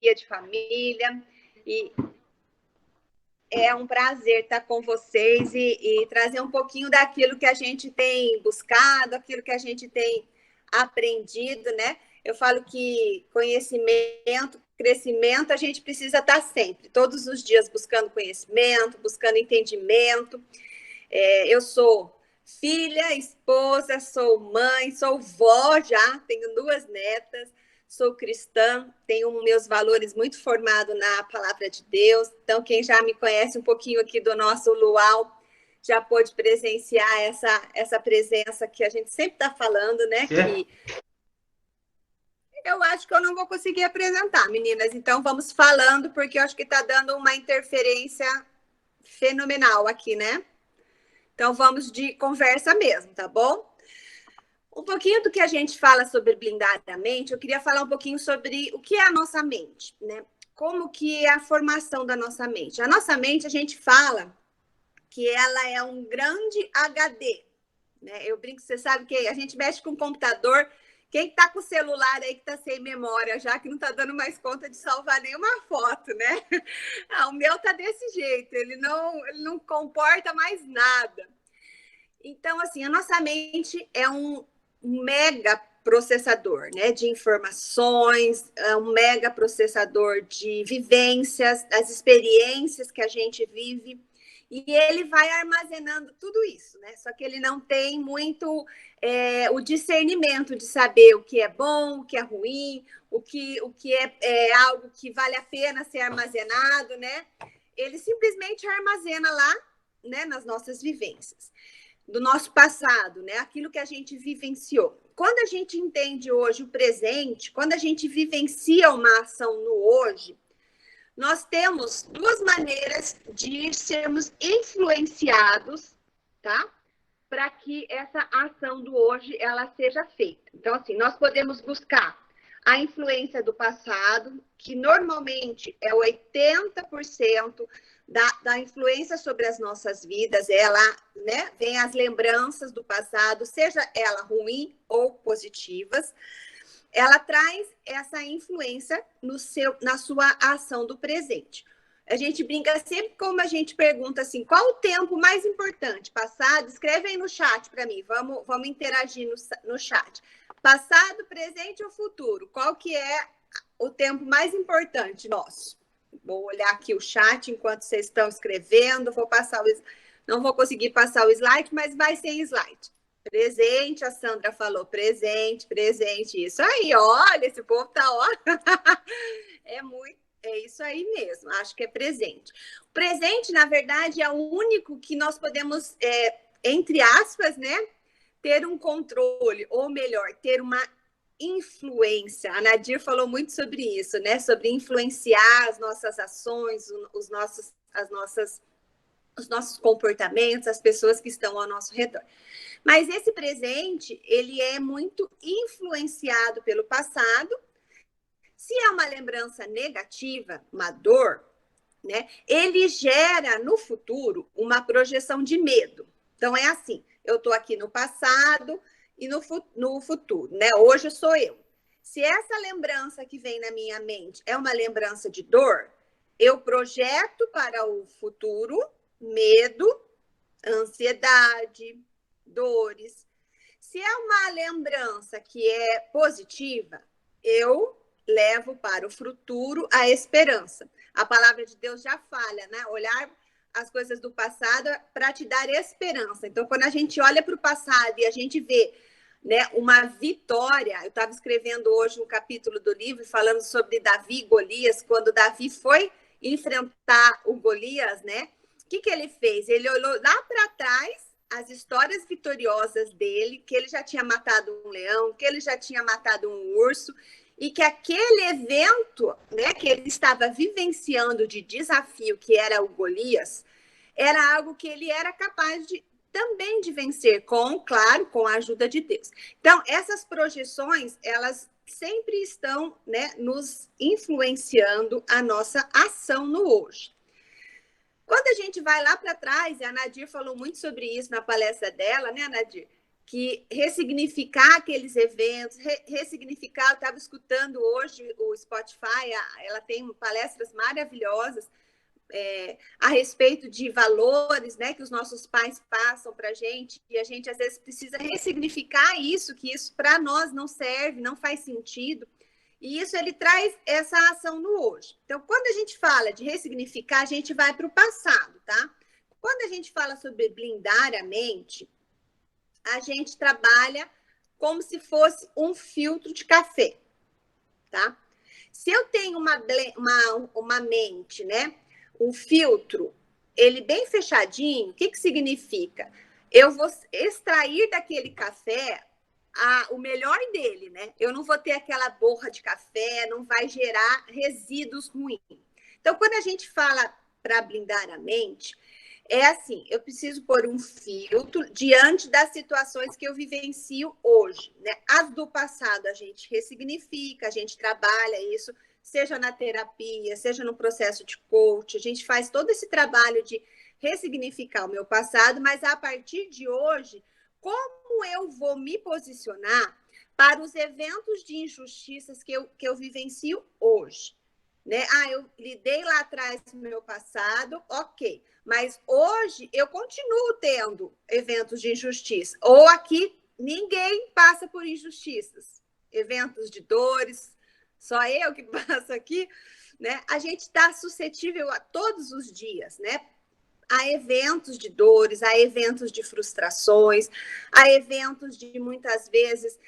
de família. E é um prazer estar com vocês e trazer um pouquinho daquilo que a gente tem buscado, aquilo que a gente tem aprendido, né? Eu falo que conhecimento, crescimento, a gente precisa estar sempre, todos os dias buscando conhecimento, buscando entendimento. Eu sou filha, esposa, sou mãe, sou vó já, tenho 2 netas, sou cristã, tenho meus valores muito formados na palavra de Deus. Então, quem já me conhece um pouquinho aqui do nosso luau, já pôde presenciar essa presença que a gente sempre está falando, né? Que eu acho que eu não vou conseguir apresentar, meninas. Então, vamos falando, porque eu acho que está dando uma interferência fenomenal aqui, né? Então, vamos de conversa mesmo, tá bom? Um pouquinho do que a gente fala sobre blindar a mente, eu queria falar um pouquinho sobre o que é a nossa mente, né? Como que é a formação da nossa mente. A nossa mente, a gente fala que ela é um grande HD, né? Eu brinco, você sabe que a gente mexe com o computador, quem está com o celular aí que está sem memória, já que não está dando mais conta de salvar nenhuma foto, né? O meu está desse jeito, ele não comporta mais nada. Então, assim, a nossa mente é um mega processador, né, de informações, é um mega processador de vivências, das experiências que a gente vive, e ele vai armazenando tudo isso, né? Só que ele não tem muito o discernimento de saber o que é bom, o que é ruim, o que é algo que vale a pena ser armazenado, né? Ele simplesmente armazena lá, né, nas nossas vivências do nosso passado, né? Aquilo que a gente vivenciou. Quando a gente entende hoje o presente, quando a gente vivencia uma ação no hoje, nós temos 2 maneiras de sermos influenciados, tá? Para que essa ação do hoje ela seja feita. Então, assim, nós podemos buscar a influência do passado, que normalmente é 80% da influência sobre as nossas vidas, ela, né, vem as lembranças do passado, seja ela ruim ou positivas, ela traz essa influência na sua ação do presente. A gente brinca sempre como a gente pergunta assim, qual o tempo mais importante? Passado? Escreve aí no chat para mim, vamos interagir no chat. Passado, presente ou futuro? Qual que é o tempo mais importante nosso? Vou olhar aqui o chat enquanto vocês estão escrevendo, não vou conseguir passar o slide, mas vai sem slide. Presente, a Sandra falou, presente, isso aí, olha, esse povo tá, ó, é isso aí mesmo, acho que é presente. O presente, na verdade, é o único que nós podemos, entre aspas, né, ter um controle, ou melhor, ter uma influência. A Nadir falou muito sobre isso, né, sobre influenciar as nossas ações, os nossos comportamentos, as pessoas que estão ao nosso redor. Mas esse presente, ele é muito influenciado pelo passado. Se é uma lembrança negativa, uma dor, né, ele gera no futuro uma projeção de medo. Então é assim, eu estou aqui no passado e no futuro, né? Hoje sou eu. Se essa lembrança que vem na minha mente é uma lembrança de dor, eu projeto para o futuro medo, ansiedade, dores. Se é uma lembrança que é positiva, eu levo para o futuro a esperança. A palavra de Deus já fala, né? Olhar as coisas do passado para te dar esperança. Então, quando a gente olha para o passado e a gente vê, né, uma vitória, eu estava escrevendo hoje um capítulo do livro falando sobre Davi e Golias, quando Davi foi enfrentar o Golias, né? O que ele fez? Ele olhou lá para trás as histórias vitoriosas dele, que ele já tinha matado um leão, que ele já tinha matado um urso, e que aquele evento, né, que ele estava vivenciando de desafio, que era o Golias, era algo que ele era capaz de também de vencer, claro, com a ajuda de Deus. Então, essas projeções, elas sempre estão, né, nos influenciando a nossa ação no hoje. Quando a gente vai lá para trás, e a Nadir falou muito sobre isso na palestra dela, né, Nadir? que ressignificar aqueles eventos, ressignificar. Eu estava escutando hoje o Spotify, ela tem palestras maravilhosas a respeito de valores, né, que os nossos pais passam para a gente, e a gente às vezes precisa ressignificar isso, que isso para nós não serve, não faz sentido, e isso ele traz essa ação no hoje. Então, quando a gente fala de ressignificar, a gente vai para o passado, tá? Quando a gente fala sobre blindar a mente, a gente trabalha como se fosse um filtro de café, tá? Se eu tenho uma mente, né, um filtro, ele bem fechadinho, o que significa? Eu vou extrair daquele café o melhor dele, né? Eu não vou ter aquela borra de café, não vai gerar resíduos ruins. Então, quando a gente fala para blindar a mente, é assim, eu preciso pôr um filtro diante das situações que eu vivencio hoje, né? As do passado a gente ressignifica, a gente trabalha isso, seja na terapia, seja no processo de coach, a gente faz todo esse trabalho de ressignificar o meu passado, mas a partir de hoje, como eu vou me posicionar para os eventos de injustiças que eu vivencio hoje? Né? Eu lidei lá atrás do meu passado, ok. Mas hoje eu continuo tendo eventos de injustiça. Ou aqui ninguém passa por injustiças. Eventos de dores, só eu que passo aqui, né? A gente está suscetível a todos os dias, né? A eventos de dores, a eventos de frustrações, a eventos de muitas vezes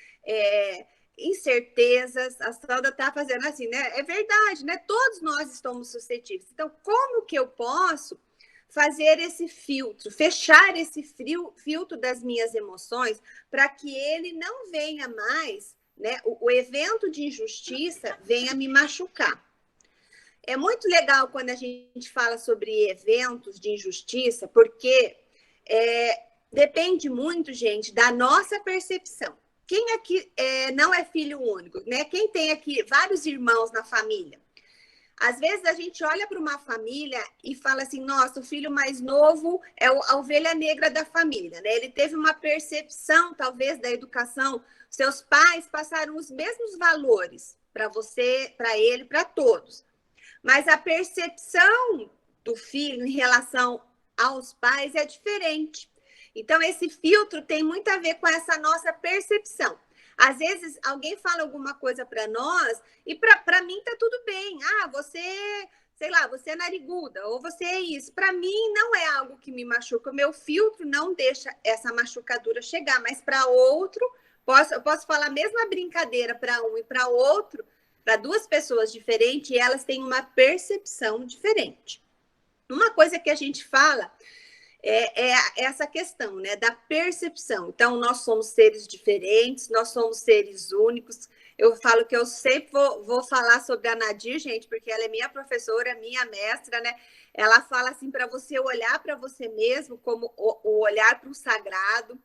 incertezas. A Sandra está fazendo assim, né? É verdade, né? Todos nós estamos suscetíveis. Então, como que eu posso fazer esse filtro, fechar esse filtro das minhas emoções para que ele não venha mais, né? O evento de injustiça venha me machucar. É muito legal quando a gente fala sobre eventos de injustiça, porque depende muito, gente, da nossa percepção. Quem aqui não é filho único, né? Quem tem aqui vários irmãos na família? Às vezes a gente olha para uma família e fala assim, nossa, o filho mais novo é a ovelha negra da família, né? Ele teve uma percepção, talvez, da educação. Seus pais passaram os mesmos valores para você, para ele, para todos. Mas a percepção do filho em relação aos pais é diferente. Então, esse filtro tem muito a ver com essa nossa percepção. Às vezes, alguém fala alguma coisa para nós e para mim tá tudo bem. Você, sei lá, você é nariguda ou você é isso. Para mim, não é algo que me machuca. O meu filtro não deixa essa machucadura chegar, mas para outro, eu posso falar a mesma brincadeira para um e para outro, para duas pessoas diferentes, e elas têm uma percepção diferente. Uma coisa que a gente fala é essa questão, né, da percepção. Então, nós somos seres diferentes, nós somos seres únicos. Eu falo que eu sempre vou falar sobre a Nadir, gente, porque ela é minha professora, minha mestra, né? Ela fala assim para você olhar para você mesmo como o olhar para o sagrado,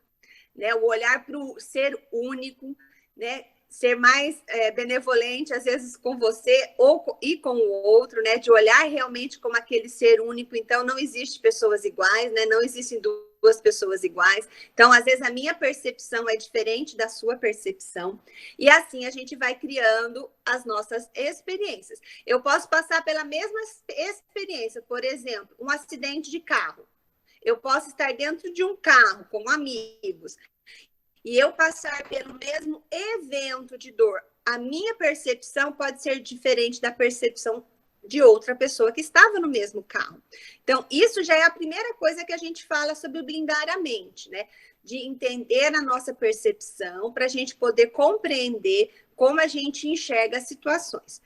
né? O olhar para o ser único, né? Ser mais benevolente, às vezes, com você e com o outro, né? De olhar realmente como aquele ser único. Então, não existe pessoas iguais, né? Não existem duas pessoas iguais. Então, às vezes, a minha percepção é diferente da sua percepção. E assim, a gente vai criando as nossas experiências. Eu posso passar pela mesma experiência, por exemplo, um acidente de carro. Eu posso estar dentro de um carro com amigos e eu passar pelo mesmo evento de dor. A minha percepção pode ser diferente da percepção de outra pessoa que estava no mesmo carro. Então, isso já é a primeira coisa que a gente fala sobre blindar a mente, né? De entender a nossa percepção para a gente poder compreender como a gente enxerga as situações.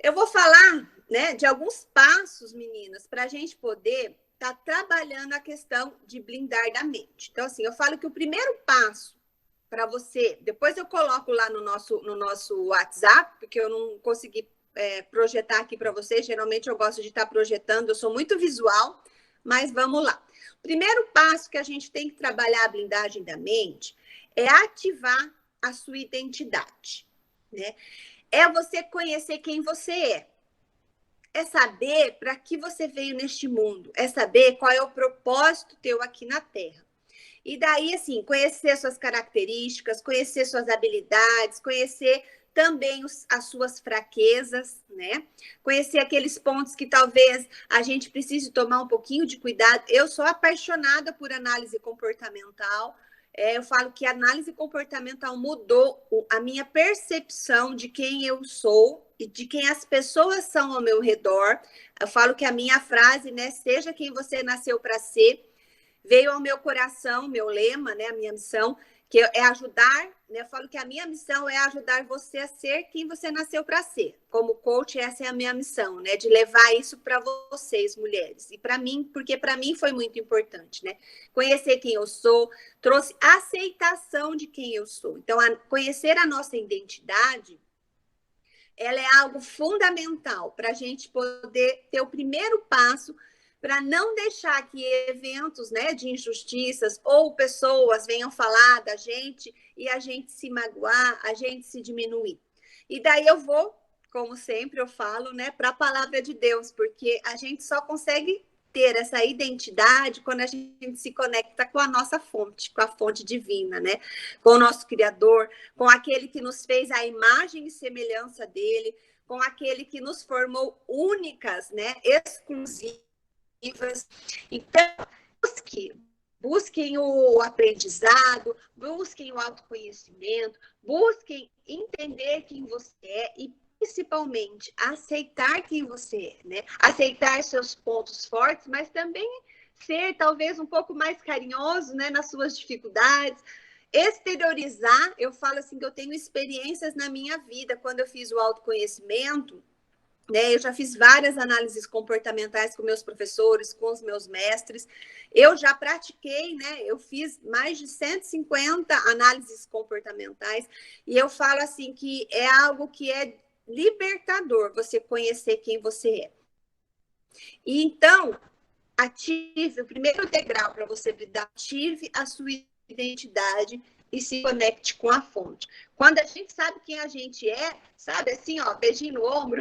Eu vou falar, né, de alguns passos, meninas, para a gente poder está trabalhando a questão de blindar da mente. Então, assim, eu falo que o primeiro passo para você, depois eu coloco lá no nosso WhatsApp, porque eu não consegui projetar aqui para vocês, geralmente eu gosto de estar projetando, eu sou muito visual, mas vamos lá. O primeiro passo que a gente tem que trabalhar a blindagem da mente é ativar a sua identidade, né? É você conhecer quem você é. É saber para que você veio neste mundo, é saber qual é o propósito teu aqui na Terra. E daí, assim, conhecer suas características, conhecer suas habilidades, conhecer também as suas fraquezas, né? Conhecer aqueles pontos que talvez a gente precise tomar um pouquinho de cuidado. Eu sou apaixonada por análise comportamental. Eu falo que a análise comportamental mudou a minha percepção de quem eu sou e de quem as pessoas são ao meu redor. Eu falo que a minha frase, né, seja quem você nasceu para ser, veio ao meu coração, meu lema, né, a minha missão, que é ajudar, né, eu falo que a minha missão é ajudar você a ser quem você nasceu para ser. Como coach, essa é a minha missão, né, de levar isso para vocês, mulheres. E para mim, porque para mim foi muito importante, né? Conhecer quem eu sou, trouxe aceitação de quem eu sou. Então, conhecer a nossa identidade, ela é algo fundamental para a gente poder ter o primeiro passo para não deixar que eventos, né, de injustiças ou pessoas venham falar da gente e a gente se magoar, a gente se diminuir. E daí eu vou, como sempre eu falo, né, para a palavra de Deus, porque a gente só consegue ter essa identidade quando a gente se conecta com a nossa fonte, com a fonte divina, né? Com o nosso Criador, com aquele que nos fez a imagem e semelhança dele, com aquele que nos formou únicas, né? Exclusivas. Então, busquem o aprendizado, busquem o autoconhecimento, busquem entender quem você é e principalmente aceitar quem você é, né? Aceitar seus pontos fortes, mas também ser talvez um pouco mais carinhoso, né, nas suas dificuldades. Exteriorizar, eu falo assim que eu tenho experiências na minha vida quando eu fiz o autoconhecimento, né? Eu já fiz várias análises comportamentais com meus professores, com os meus mestres. Eu já pratiquei, né? Eu fiz mais de 150 análises comportamentais e eu falo assim que é algo que é libertador você conhecer quem você é. E então, ative o primeiro degrau para você lidar, ative a sua identidade e se conecte com a fonte. Quando a gente sabe quem a gente é, sabe, assim, ó, beijinho no ombro,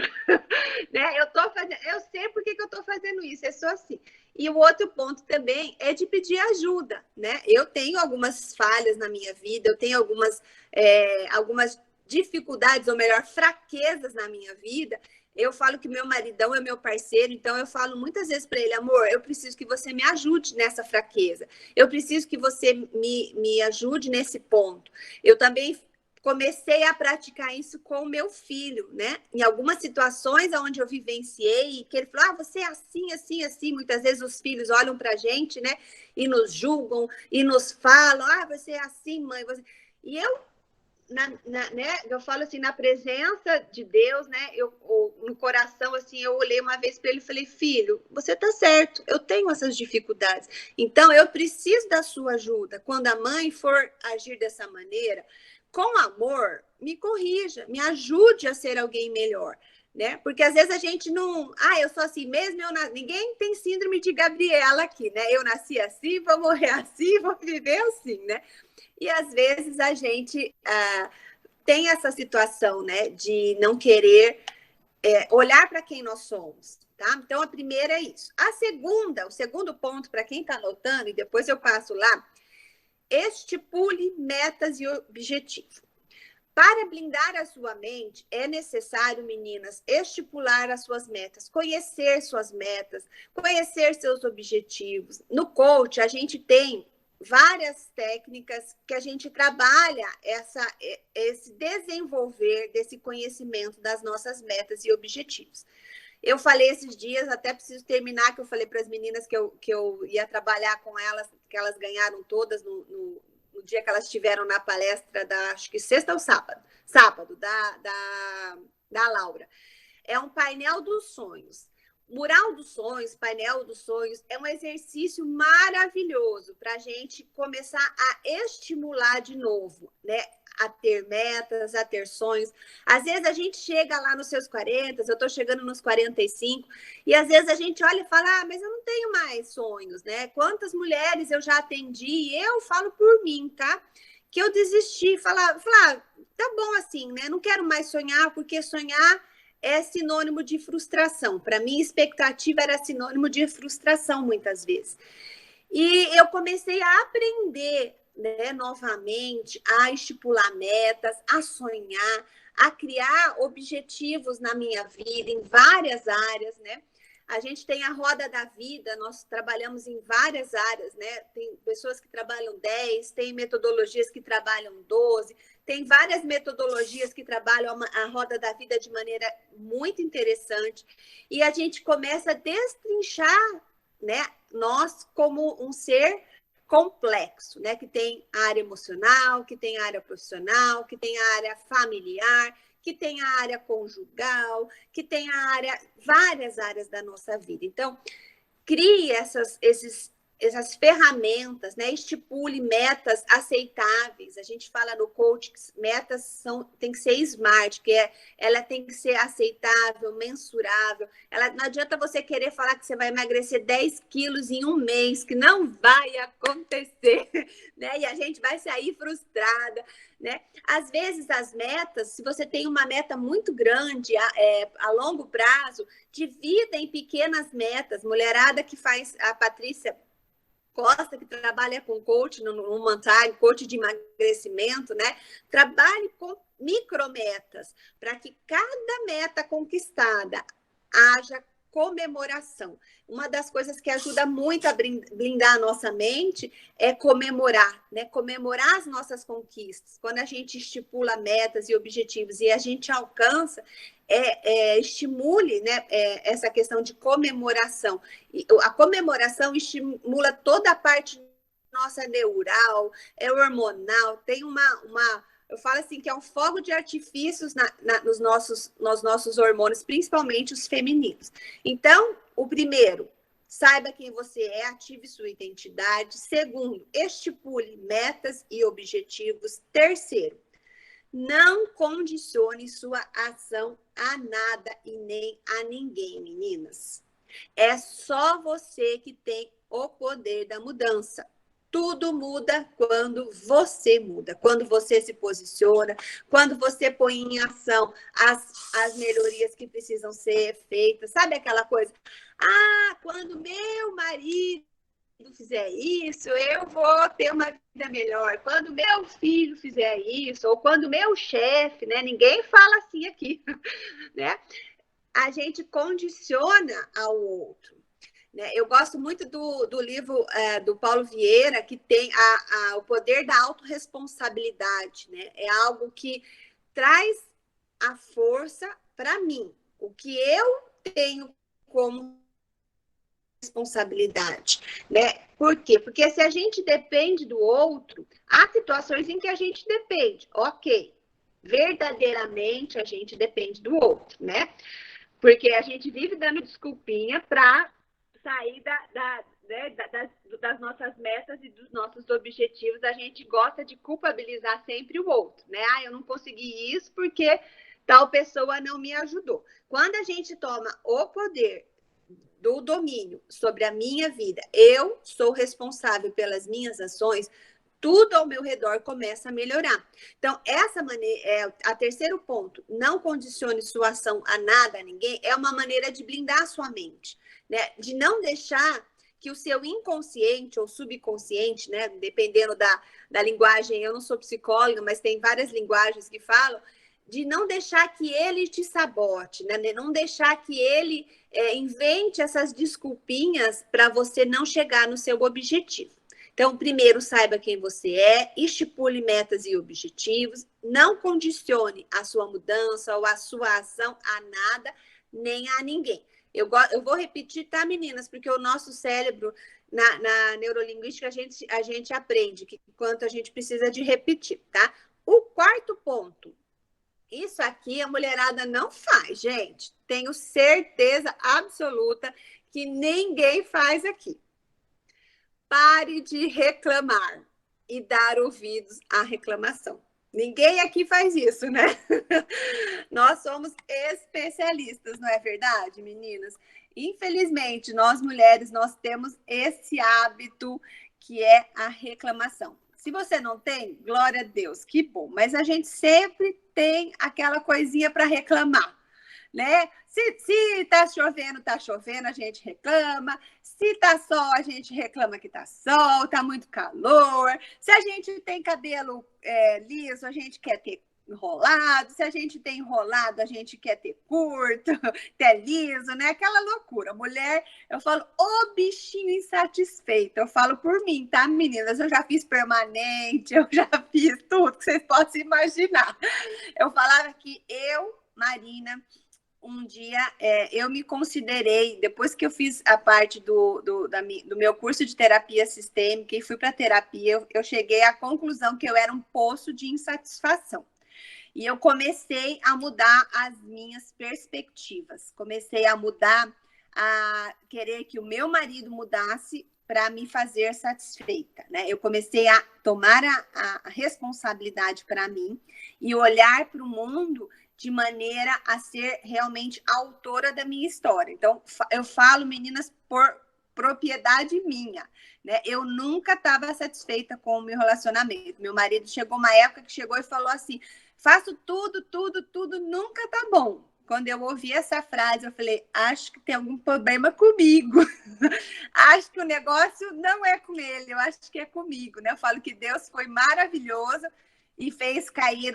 né? Eu sei por que eu tô fazendo isso, eu sou assim. E o outro ponto também é de pedir ajuda, né? Eu tenho algumas falhas na minha vida, eu tenho algumas dificuldades, ou melhor, fraquezas na minha vida. Eu falo que meu maridão é meu parceiro, então eu falo muitas vezes para ele, amor, eu preciso que você me ajude nessa fraqueza. Eu preciso que você me ajude nesse ponto. Eu também comecei a praticar isso com o meu filho, né? Em algumas situações onde eu vivenciei, que ele falou, você é assim, assim, assim. Muitas vezes os filhos olham para a gente, né? E nos julgam, e nos falam, você é assim, mãe. Você... E eu né, eu falo assim, na presença de Deus, né, no coração, assim, eu olhei uma vez para ele e falei, filho, você tá certo, eu tenho essas dificuldades, então eu preciso da sua ajuda. Quando a mãe for agir dessa maneira, com amor, me corrija, me ajude a ser alguém melhor, né? Porque às vezes a gente não, eu sou assim mesmo, ninguém tem síndrome de Gabriela aqui, né? Eu nasci assim, vou morrer assim, vou viver assim, né? E às vezes a gente tem essa situação, né, de não querer olhar para quem nós somos, tá? Então a primeira é isso. O segundo ponto, para quem está anotando, e depois eu passo lá, estipule metas e objetivos. Para blindar a sua mente, é necessário, meninas, estipular as suas metas, conhecer suas metas, conhecer seus objetivos. No coach, a gente tem várias técnicas que a gente trabalha esse desenvolver desse conhecimento das nossas metas e objetivos. Eu falei esses dias, até preciso terminar, que eu falei para as meninas que eu ia trabalhar com elas, que elas ganharam todas no dia que elas estiveram na palestra acho que sexta ou sábado, da Laura. É um painel dos sonhos. Mural dos sonhos, painel dos sonhos, é um exercício maravilhoso para a gente começar a estimular de novo, né? A ter metas, a ter sonhos. Às vezes a gente chega lá nos seus 40, eu estou chegando nos 45, e às vezes a gente olha e fala, mas eu não tenho mais sonhos, né? Quantas mulheres eu já atendi, e eu falo por mim, tá? Que eu desisti, falar, tá bom assim, né? Não quero mais sonhar, porque sonhar é sinônimo de frustração. Para mim, expectativa era sinônimo de frustração, muitas vezes. E eu comecei a aprender, né, novamente, a estipular metas, a sonhar, a criar objetivos na minha vida, em várias áreas, né? A gente tem a roda da vida, nós trabalhamos em várias áreas, né? Tem pessoas que trabalham 10, tem metodologias que trabalham 12, tem várias metodologias que trabalham a roda da vida de maneira muito interessante. E a gente começa a destrinchar, né, nós como um ser complexo, né, que tem área emocional, que tem área profissional, que tem área familiar, que tem a área conjugal, que tem a área, várias áreas da nossa vida. Então, crie essas ferramentas, né? Estipule metas aceitáveis. A gente fala no coach que metas tem que ser smart, ela tem que ser aceitável, mensurável. Não adianta você querer falar que você vai emagrecer 10 quilos em um mês, que não vai acontecer, né? E a gente vai sair frustrada, né? Às vezes as metas, se você tem uma meta muito grande a longo prazo, divida em pequenas metas. Mulherada que faz, a Patrícia Costa, que trabalha com coach no Mantai, coach de emagrecimento, né? Trabalhe com micrometas, para que cada meta conquistada haja comemoração. Uma das coisas que ajuda muito a blindar a nossa mente é comemorar, né? Comemorar as nossas conquistas. Quando a gente estipula metas e objetivos e a gente alcança, estimule, né, essa questão de comemoração. E a comemoração estimula toda a parte nossa neural, hormonal, tem eu falo assim que é um fogo de artifícios nos nossos hormônios, principalmente os femininos. Então, o primeiro, saiba quem você é, ative sua identidade. Segundo, estipule metas e objetivos. Terceiro, não condicione sua ação a nada e nem a ninguém, meninas. É só você que tem o poder da mudança. Tudo muda quando você muda, quando você se posiciona, quando você põe em ação as melhorias que precisam ser feitas. Sabe aquela coisa? Ah, quando meu marido fizer isso, eu vou ter uma vida melhor. Quando meu filho fizer isso, ou quando meu chefe, né? Ninguém fala assim aqui, né? A gente condiciona ao outro. Né? Eu gosto muito do livro do Paulo Vieira, que tem o poder da autorresponsabilidade. Né? É algo que traz a força para mim. O que eu tenho como responsabilidade, né? Por quê? Porque se a gente depende do outro, há situações em que a gente depende, ok. Verdadeiramente a gente depende do outro, né? Porque a gente vive dando desculpinha para sair das nossas metas e dos nossos objetivos. A gente gosta de culpabilizar sempre o outro, né? Ah, eu não consegui isso porque tal pessoa não me ajudou. Quando a gente toma o poder do domínio sobre a minha vida, eu sou responsável pelas minhas ações, tudo ao meu redor começa a melhorar. Então, essa maneira, a terceiro ponto, não condicione sua ação a nada, a ninguém, é uma maneira de blindar a sua mente, né? De não deixar que o seu inconsciente ou subconsciente, né? Dependendo da linguagem, eu não sou psicóloga, mas tem várias linguagens que falam, de não deixar que ele te sabote, né? Não deixar que ele invente essas desculpinhas para você não chegar no seu objetivo. Então, primeiro, saiba quem você é, estipule metas e objetivos, não condicione a sua mudança ou a sua ação a nada, nem a ninguém. Eu vou repetir, tá, meninas? Porque o nosso cérebro, na neurolinguística, a gente aprende que quanto a gente precisa de repetir, tá? O quarto ponto, isso aqui a mulherada não faz, gente. Tenho certeza absoluta que ninguém faz aqui. Pare de reclamar e dar ouvidos à reclamação. Ninguém aqui faz isso, né? Nós somos especialistas, não é verdade, meninas? Infelizmente, nós mulheres, nós temos esse hábito que é a reclamação. Se você não tem, glória a Deus, que bom. Mas a gente sempre tem aquela coisinha para reclamar, né? Se tá chovendo, a gente reclama. Se tá sol, a gente reclama que tá sol, tá muito calor. Se a gente tem cabelo liso, a gente quer ter enrolado. Se a gente tem enrolado, a gente quer ter curto, ter liso, né? Aquela loucura. Mulher, eu falo, ô bichinho insatisfeito. Eu falo por mim, tá, meninas? Eu já fiz permanente, eu já fiz tudo que vocês possam imaginar. Eu falava que eu, Marina, um dia eu me considerei, depois que eu fiz a parte do meu curso de terapia sistêmica e fui para terapia, eu cheguei à conclusão que eu era um poço de insatisfação. E eu comecei a mudar as minhas perspectivas, comecei a mudar, a querer que o meu marido mudasse para me fazer satisfeita, né? Eu comecei a tomar a responsabilidade para mim e olhar para o mundo de maneira a ser realmente autora da minha história. Então, eu falo, meninas, por propriedade minha, né? Eu nunca estava satisfeita com o meu relacionamento. Meu marido chegou uma época que chegou e falou assim: faço tudo, nunca tá bom. Quando eu ouvi essa frase, eu falei, acho que tem algum problema comigo. Acho que o negócio não é com ele, eu acho que é comigo, né? Eu falo que Deus foi maravilhoso e fez cair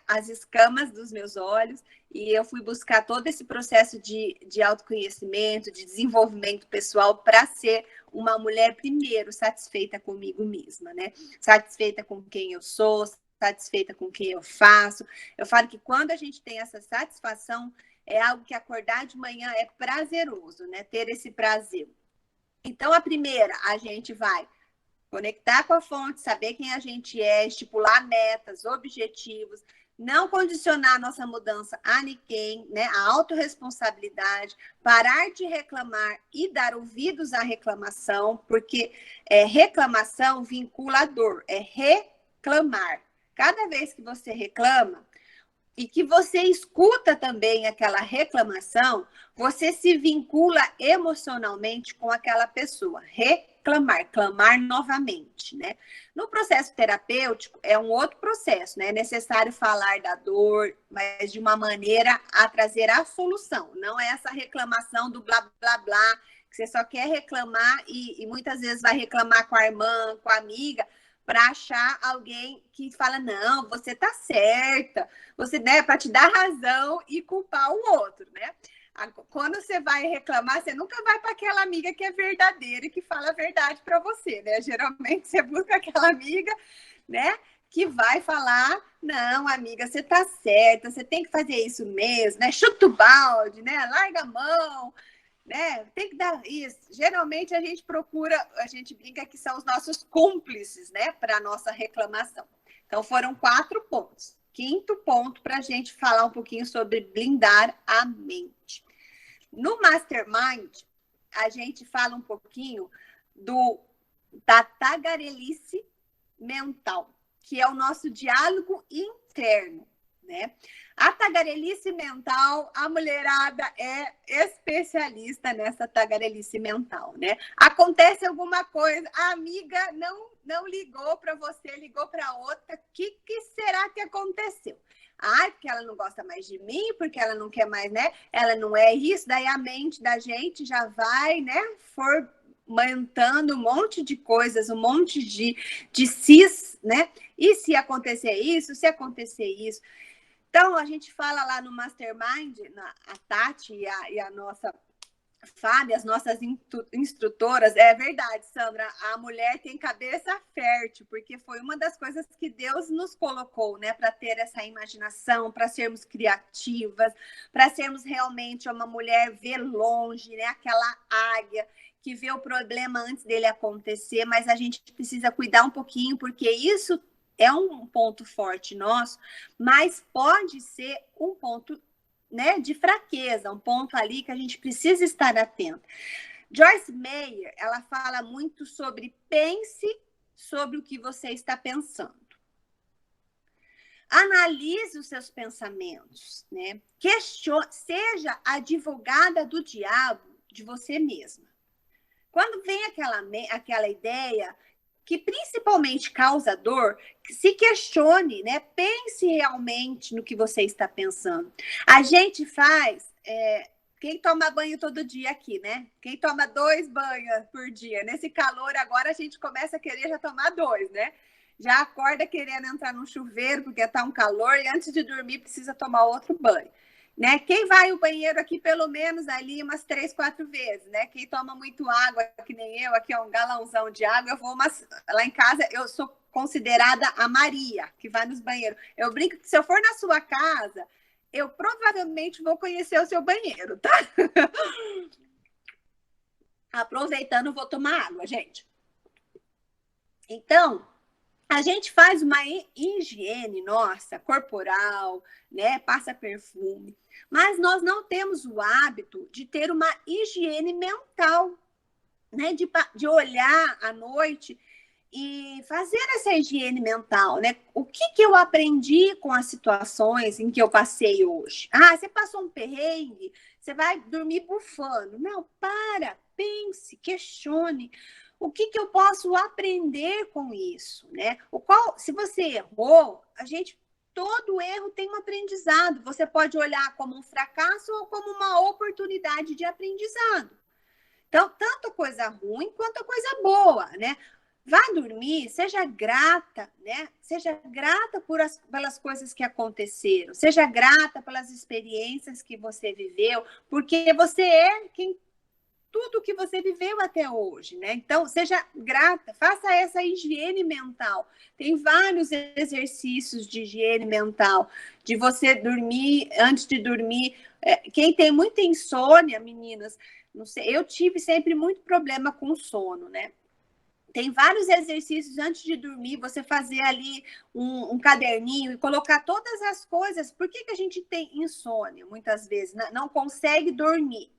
as escamas dos meus olhos, e eu fui buscar todo esse processo de autoconhecimento, de desenvolvimento pessoal, para ser uma mulher, primeiro, satisfeita comigo mesma, né? Satisfeita com quem eu sou, satisfeita com o que eu faço. Eu falo que quando a gente tem essa satisfação, é algo que acordar de manhã é prazeroso, né? Ter esse prazer. Então, a primeira, a gente vai conectar com a fonte, saber quem a gente é, estipular metas, objetivos, não condicionar a nossa mudança a ninguém, né? A autorresponsabilidade, parar de reclamar e dar ouvidos à reclamação, porque reclamação vincula a dor, é reclamar. Cada vez que você reclama, e que você escuta também aquela reclamação, você se vincula emocionalmente com aquela pessoa. Reclamar, clamar novamente, né? No processo terapêutico, é um outro processo, né? É necessário falar da dor, mas de uma maneira a trazer a solução. Não é essa reclamação do blá, blá, blá, que você só quer reclamar e muitas vezes vai reclamar com a irmã, com a amiga, para achar alguém que fala, não, você tá certa, você, né, para te dar razão e culpar o outro, né? Quando você vai reclamar, você nunca vai para aquela amiga que é verdadeira e que fala a verdade para você, né? Geralmente você busca aquela amiga, né, que vai falar, não, amiga, você tá certa, você tem que fazer isso mesmo, né? Chuta o balde, né? Larga a mão, né? Tem que dar isso. Geralmente a gente procura, a gente brinca que são os nossos cúmplices, né, para a nossa reclamação. Então foram 4 pontos. Quinto ponto para a gente falar um pouquinho sobre blindar a mente. No Mastermind, a gente fala um pouquinho da tagarelice mental, que é o nosso diálogo interno, né? A tagarelice mental, a mulherada é especialista nessa tagarelice mental, né? Acontece alguma coisa, a amiga não ligou para você, ligou para outra, o que será que aconteceu? Porque ela não gosta mais de mim, porque ela não quer mais, né? Ela não é isso, daí a mente da gente já vai, né? Fomentando um monte de coisas, um monte de sis, né? E se acontecer isso, se acontecer isso. Então, a gente fala lá no Mastermind, a Tati e a nossa Fábio, as nossas instrutoras, é verdade, Sandra, a mulher tem cabeça fértil, porque foi uma das coisas que Deus nos colocou, né, para ter essa imaginação, para sermos criativas, para sermos realmente uma mulher ver longe, né, aquela águia que vê o problema antes dele acontecer, mas a gente precisa cuidar um pouquinho, porque isso é um ponto forte nosso, mas pode ser um ponto, né, de fraqueza, um ponto ali que a gente precisa estar atento. Joyce Meyer, ela fala muito sobre pense sobre o que você está pensando. Analise os seus pensamentos, né? Seja advogada do diabo de você mesma. Quando vem aquela ideia que principalmente causa dor, se questione, né? Pense realmente no que você está pensando. A gente faz... quem toma banho todo dia aqui, né? Quem toma 2 banhos por dia? Nesse calor, agora a gente começa a querer já tomar 2, né? Já acorda querendo entrar no chuveiro porque tá um calor e antes de dormir precisa tomar outro banho. Né? Quem vai ao banheiro aqui pelo menos ali umas 3, 4 vezes, né? Quem toma muito água, que nem eu, aqui é um galãozão de água, eu vou lá em casa, eu sou considerada a Maria, que vai nos banheiros. Eu brinco que se eu for na sua casa, eu provavelmente vou conhecer o seu banheiro, tá? Aproveitando, vou tomar água, gente. Então, a gente faz uma higiene nossa, corporal, né? Passa perfume. Mas nós não temos o hábito de ter uma higiene mental, né? De olhar à noite e fazer essa higiene mental, né? O que eu aprendi com as situações em que eu passei hoje? Ah, você passou um perrengue, você vai dormir bufando. Não, pense, questione. O que eu posso aprender com isso, né? Se você errou, todo erro tem um aprendizado. Você pode olhar como um fracasso ou como uma oportunidade de aprendizado. Então, tanto coisa ruim quanto coisa boa, né? Vá dormir, seja grata, né? Seja grata pelas coisas que aconteceram, seja grata pelas experiências que você viveu, porque você é tudo que você viveu até hoje, né? Então, seja grata, faça essa higiene mental. Tem vários exercícios de higiene mental, de você dormir, antes de dormir. Quem tem muita insônia, meninas, não sei, eu tive sempre muito problema com sono, né? Tem vários exercícios antes de dormir, você fazer ali um caderninho e colocar todas as coisas. Por que a gente tem insônia, muitas vezes, não consegue dormir?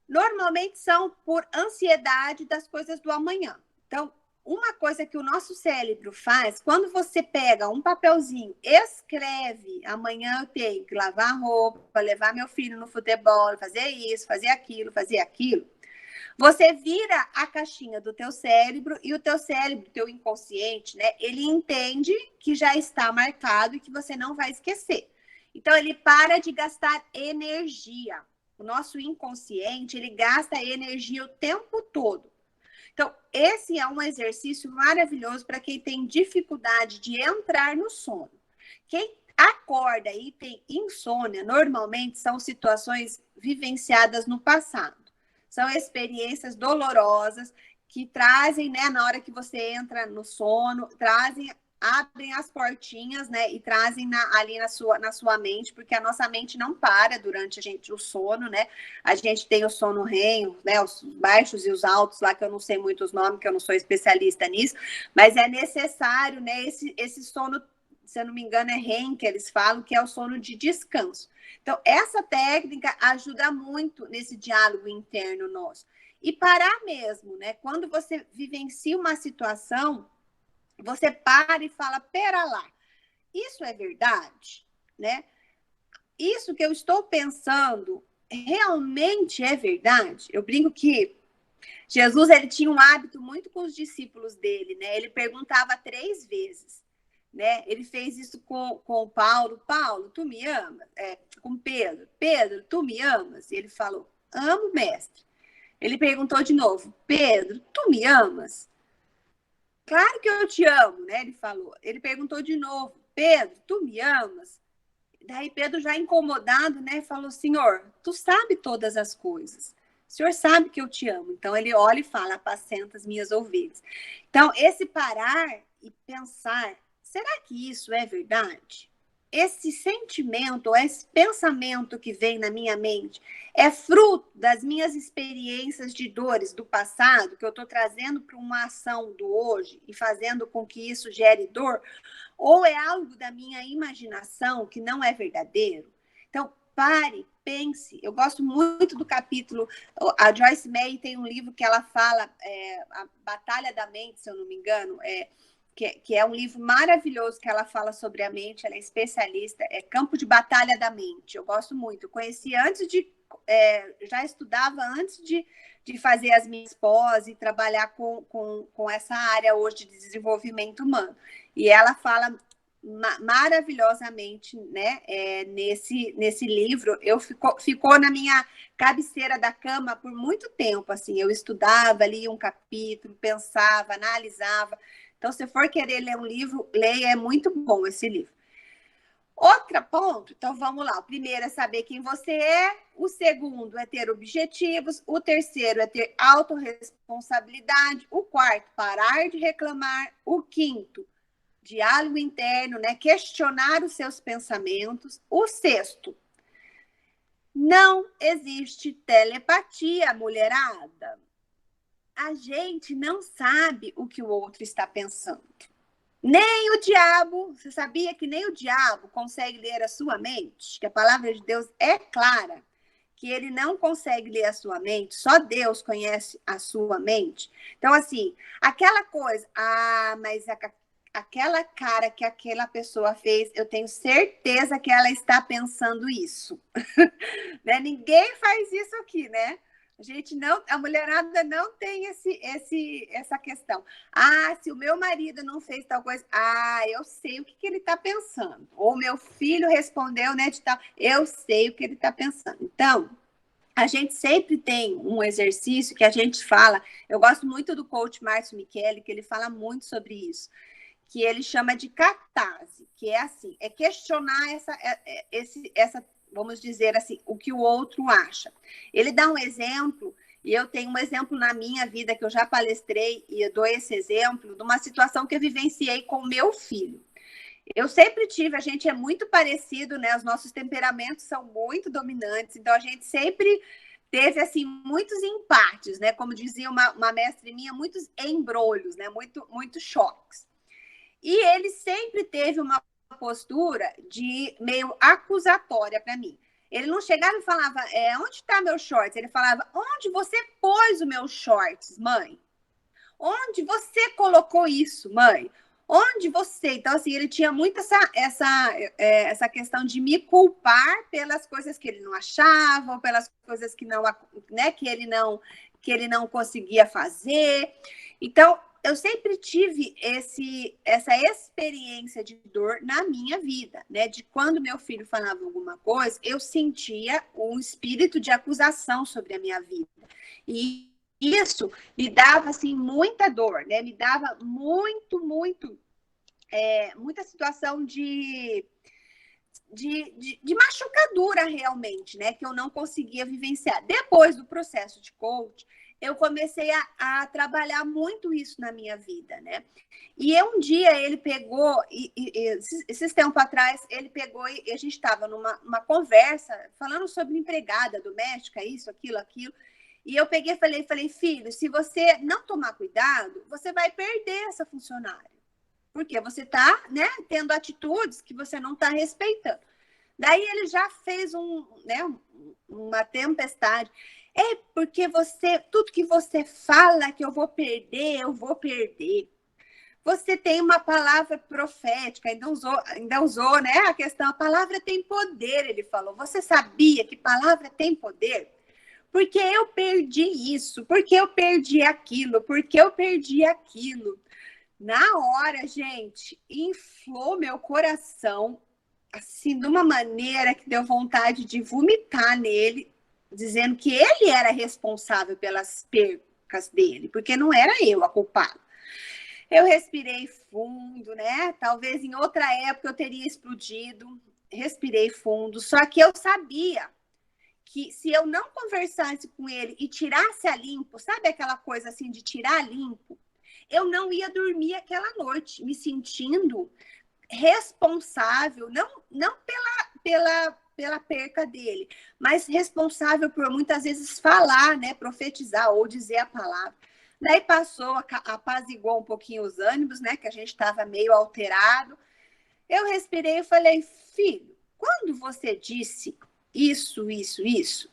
Normalmente são por ansiedade das coisas do amanhã. Então, uma coisa que o nosso cérebro faz, quando você pega um papelzinho, escreve, amanhã eu tenho que lavar a roupa, levar meu filho no futebol, fazer isso, fazer aquilo, você vira a caixinha do teu cérebro e o teu cérebro, teu inconsciente, né? Ele entende que já está marcado e que você não vai esquecer. Então, ele para de gastar energia. O nosso inconsciente, ele gasta energia o tempo todo. Então, esse é um exercício maravilhoso para quem tem dificuldade de entrar no sono. Quem acorda e tem insônia, normalmente são situações vivenciadas no passado. São experiências dolorosas que trazem, né, na hora que você entra no sono, abrem as portinhas, né, e trazem ali na sua mente, porque a nossa mente não para durante o sono, né? A gente tem o sono REM, né, os baixos e os altos lá, que eu não sei muito os nomes, que eu não sou especialista nisso, mas é necessário, né, esse sono, se eu não me engano, é REM que eles falam, que é o sono de descanso. Então, essa técnica ajuda muito nesse diálogo interno nosso. E parar mesmo, né? Quando você vivencia uma situação, você para e fala, pera lá, isso é verdade, né? Isso que eu estou pensando realmente é verdade? Eu brinco que Jesus, ele tinha um hábito muito com os discípulos dele, né? Ele perguntava 3 vezes, né? Ele fez isso com o Paulo. Paulo, tu me amas? Com Pedro. Pedro, tu me amas? E ele falou, amo, mestre. Ele perguntou de novo, Pedro, tu me amas? Claro que eu te amo, né? Ele falou. Ele perguntou de novo, Pedro, tu me amas? Daí Pedro, já incomodado, né, falou, Senhor, tu sabe todas as coisas. O Senhor sabe que eu te amo. Então ele olha e fala, apacenta as minhas ovelhas. Então, esse parar e pensar, será que isso é verdade? Esse sentimento, ou esse pensamento que vem na minha mente é fruto das minhas experiências de dores do passado, que eu estou trazendo para uma ação do hoje e fazendo com que isso gere dor? Ou é algo da minha imaginação que não é verdadeiro? Então, pare, pense. Eu gosto muito do capítulo. A Joyce May tem um livro que ela fala, A Batalha da Mente, se eu não me engano, que é um livro maravilhoso que ela fala sobre a mente, ela é especialista, é Campo de Batalha da Mente. Eu gosto muito. Eu conheci antes de já estudava antes de fazer as minhas pós e trabalhar com essa área hoje de desenvolvimento humano. E ela fala maravilhosamente, né, nesse livro. Ficou na minha cabeceira da cama por muito tempo, assim. Eu estudava, lia um capítulo, pensava, analisava. Então, se for querer ler um livro, leia, é muito bom esse livro. Outro ponto, então vamos lá. O primeiro é saber quem você é, o segundo é ter objetivos, o terceiro é ter autorresponsabilidade, o quarto, parar de reclamar, o quinto, diálogo interno, né? Questionar os seus pensamentos, o sexto, não existe telepatia, mulherada. A gente não sabe o que o outro está pensando. Nem o diabo, você sabia que nem o diabo consegue ler a sua mente? Que a palavra de Deus é clara, que ele não consegue ler a sua mente, só Deus conhece a sua mente. Então, assim, aquela coisa, mas aquela cara que aquela pessoa fez, eu tenho certeza que ela está pensando isso. Né? Ninguém faz isso aqui, né? A mulherada não tem essa questão. Se o meu marido não fez tal coisa, eu sei o que ele está pensando. Ou meu filho respondeu, né, de tal, eu sei o que ele está pensando. Então, a gente sempre tem um exercício que a gente fala, eu gosto muito do coach Márcio Michele, que ele fala muito sobre isso, que ele chama de catarse, que é assim, é questionar essa vamos dizer assim, o que o outro acha. Ele dá um exemplo, e eu tenho um exemplo na minha vida que eu já palestrei, e eu dou esse exemplo de uma situação que eu vivenciei com o meu filho. Eu sempre tive, a gente é muito parecido, né? Os nossos temperamentos são muito dominantes, então a gente sempre teve, assim, muitos empates, né? Como dizia uma mestre minha, muitos embrolhos, né? Muitos choques. E ele sempre teve uma postura de meio acusatória para mim. Ele não chegava e falava, onde está meu shorts? Ele falava, onde você pôs o meu shorts, mãe? Onde você colocou isso, mãe? Onde você? Então, assim, ele tinha muito essa questão de me culpar pelas coisas que ele não achava, ou pelas coisas que não, né, que ele não conseguia fazer. Então, eu sempre tive essa experiência de dor na minha vida, né? De quando meu filho falava alguma coisa, eu sentia um espírito de acusação sobre a minha vida. E isso me dava, assim, muita dor, né? Me dava muita situação de machucadura realmente, né? Que eu não conseguia vivenciar. Depois do processo de coach, eu comecei a trabalhar muito isso na minha vida, né? E um dia ele pegou, esses tempos atrás, ele pegou e a gente estava numa conversa falando sobre empregada doméstica, isso, aquilo. E eu peguei e falei, filho, se você não tomar cuidado, você vai perder essa funcionária. Porque você está, né, tendo atitudes que você não está respeitando. Daí ele já fez uma tempestade. É porque tudo que você fala que eu vou perder. Você tem uma palavra profética, ainda usou, né, a questão, a palavra tem poder, ele falou. Você sabia que palavra tem poder? Porque eu perdi isso, porque eu perdi aquilo, porque eu perdi aquilo. Na hora, gente, inflou meu coração, assim, de uma maneira que deu vontade de vomitar nele, dizendo que ele era responsável pelas percas dele, porque não era eu a culpada. Eu respirei fundo, né? Talvez em outra época eu teria explodido. Respirei fundo, só que eu sabia que se eu não conversasse com ele e tirasse a limpo, sabe aquela coisa assim de tirar a limpo? Eu não ia dormir aquela noite, me sentindo responsável, não pela perca dele, mas responsável por muitas vezes falar, né, profetizar ou dizer a palavra. Daí passou, apaziguou um pouquinho os ânimos, né, que a gente estava meio alterado. Eu respirei e falei, filho, quando você disse isso,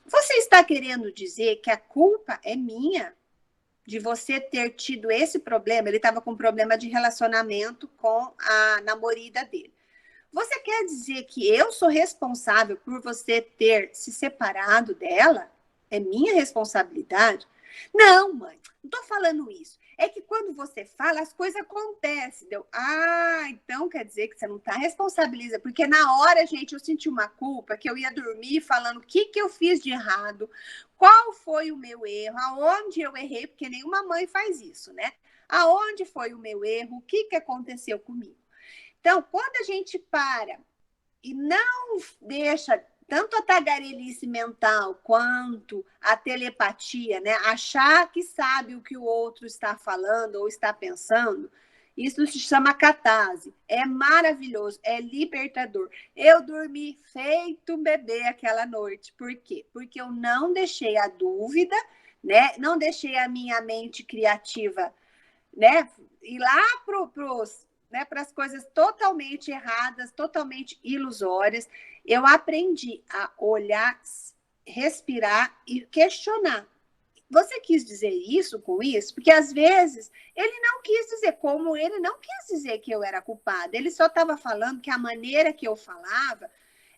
você está querendo dizer que a culpa é minha de você ter tido esse problema? Ele estava com um problema de relacionamento com a namorada dele. você quer dizer que eu sou responsável por você ter se separado dela? É minha responsabilidade? Não, mãe, não estou falando isso. É que quando você fala, as coisas acontecem. Deu, então quer dizer que você não está responsabiliza. Porque na hora, gente, eu senti uma culpa que eu ia dormir falando o que eu fiz de errado, qual foi o meu erro, aonde eu errei, porque nenhuma mãe faz isso, né? Aonde foi o meu erro, o que aconteceu comigo. Então, quando a gente para e não deixa tanto a tagarelice mental quanto a telepatia, né? Achar que sabe o que o outro está falando ou está pensando, isso se chama catarse. É maravilhoso, é libertador. Eu dormi feito um bebê aquela noite. Por quê? Porque eu não deixei a dúvida, né? Não deixei a minha mente criativa, né? Ir lá para as coisas totalmente erradas, totalmente ilusórias. Eu aprendi a olhar, respirar e questionar. Você quis dizer isso com isso? Porque às vezes ele não quis dizer, como ele não quis dizer que eu era culpada. Ele só estava falando que a maneira que eu falava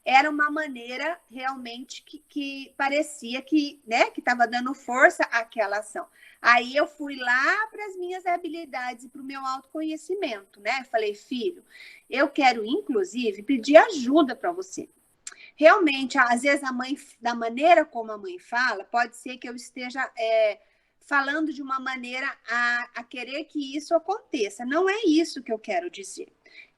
era uma maneira realmente que parecia que, né, que estava dando força àquela ação. Aí eu fui lá para as minhas habilidades e para o meu autoconhecimento, né? Falei, filho, eu quero, inclusive, pedir ajuda para você. Realmente, às vezes a mãe, da maneira como a mãe fala, pode ser que eu esteja falando de uma maneira a querer que isso aconteça. Não é isso que eu quero dizer.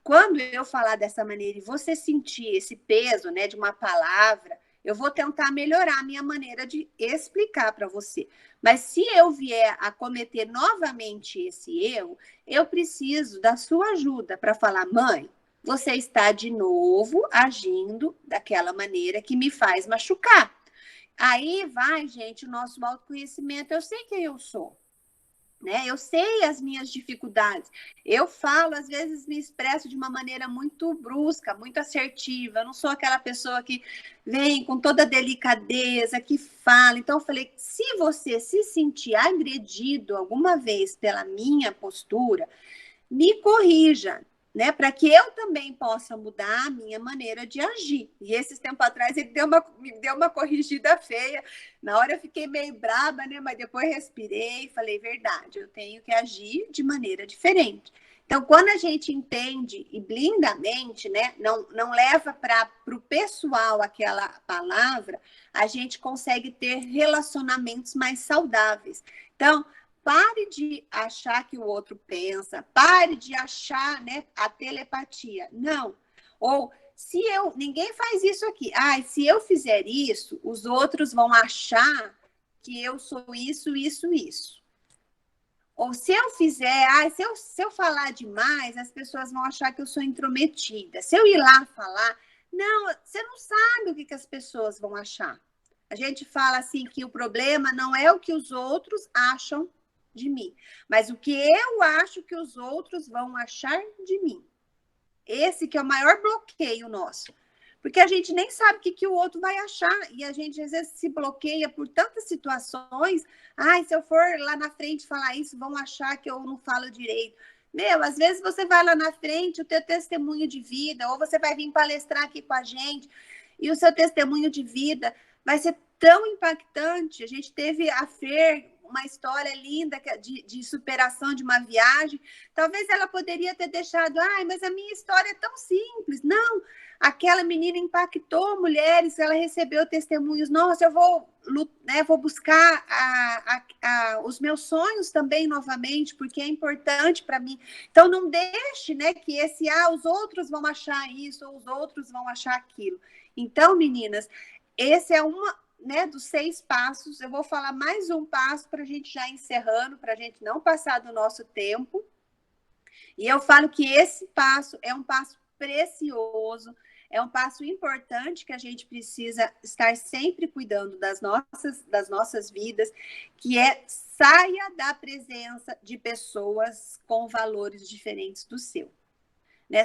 Quando eu falar dessa maneira e você sentir esse peso, né, de uma palavra, eu vou tentar melhorar a minha maneira de explicar para você. Mas se eu vier a cometer novamente esse erro, eu preciso da sua ajuda para falar, mãe, você está de novo agindo daquela maneira que me faz machucar. Aí vai, gente, o nosso autoconhecimento. Eu sei quem eu sou, né? Eu sei as minhas dificuldades. Eu falo, às vezes me expresso de uma maneira muito brusca, muito assertiva. Eu não sou aquela pessoa que vem com toda delicadeza, que fala. Então, eu falei, se você se sentir agredido alguma vez pela minha postura, me corrija, né? Para que eu também possa mudar a minha maneira de agir. E esses tempos atrás ele me deu uma corrigida feia. Na hora eu fiquei meio braba, né? Mas depois respirei e falei, verdade, eu tenho que agir de maneira diferente. Então, quando a gente entende e blinda a mente, né? Não leva para o pessoal aquela palavra, a gente consegue ter relacionamentos mais saudáveis. Então, pare de achar que o outro pensa, pare de achar, né, a telepatia. Não. Ou se eu, ninguém faz isso aqui. Se eu fizer isso, os outros vão achar que eu sou isso, isso, isso. Ou se eu fizer, se eu falar demais, as pessoas vão achar que eu sou intrometida. Se eu ir lá falar, não, você não sabe o que as pessoas vão achar. A gente fala assim que o problema não é o que os outros acham de mim, mas o que eu acho que os outros vão achar de mim. Esse que é o maior bloqueio nosso. Porque a gente nem sabe o que o outro vai achar. E a gente, às vezes, se bloqueia por tantas situações. Se eu for lá na frente falar isso, vão achar que eu não falo direito. Meu, às vezes você vai lá na frente, o teu testemunho de vida, ou você vai vir palestrar aqui com a gente, e o seu testemunho de vida vai ser tão impactante. A gente teve a Fer, uma história linda de superação de uma viagem. Talvez ela poderia ter deixado, mas a minha história é tão simples. Não, aquela menina impactou mulheres, ela recebeu testemunhos. Nossa, eu vou, né, vou buscar os meus sonhos também novamente, porque é importante para mim. Então, não deixe, né, que os outros vão achar isso, ou os outros vão achar aquilo. Então, meninas, esse é né, dos 6 passos. Eu vou falar mais um passo para a gente já encerrando, para a gente não passar do nosso tempo. E eu falo que esse passo é um passo precioso, é um passo importante que a gente precisa estar sempre cuidando das nossas vidas, que é saia da presença de pessoas com valores diferentes do seu. Né?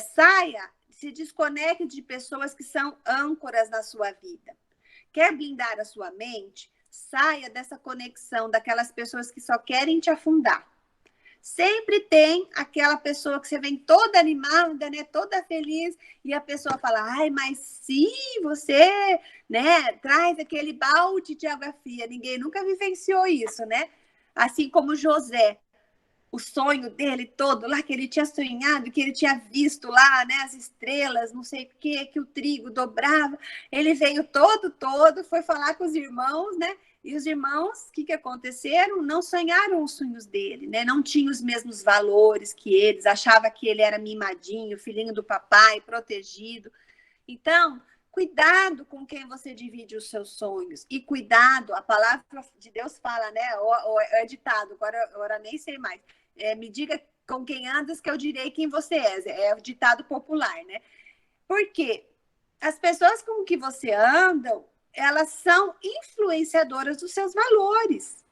Se desconecte de pessoas que são âncoras na sua vida. Quer blindar a sua mente? Saia dessa conexão daquelas pessoas que só querem te afundar. Sempre tem aquela pessoa que você vem toda animada, né, toda feliz, e a pessoa fala, ai, mas se você, né, traz aquele balde de água fria, ninguém nunca vivenciou isso, né? Assim como José, o sonho dele todo lá, que ele tinha sonhado, que ele tinha visto lá, né, as estrelas, não sei o que o trigo dobrava. Ele veio todo, foi falar com os irmãos, né? E os irmãos, o que aconteceram? Não sonharam os sonhos dele, né? Não tinham os mesmos valores que eles, achava que ele era mimadinho, filhinho do papai, protegido. Então, cuidado com quem você divide os seus sonhos. E cuidado, a palavra de Deus fala, né? Ou é ditado, agora nem sei mais. Me diga com quem andas que eu direi quem você é. É o ditado popular, né? Porque as pessoas com que você anda, elas são influenciadoras dos seus valores.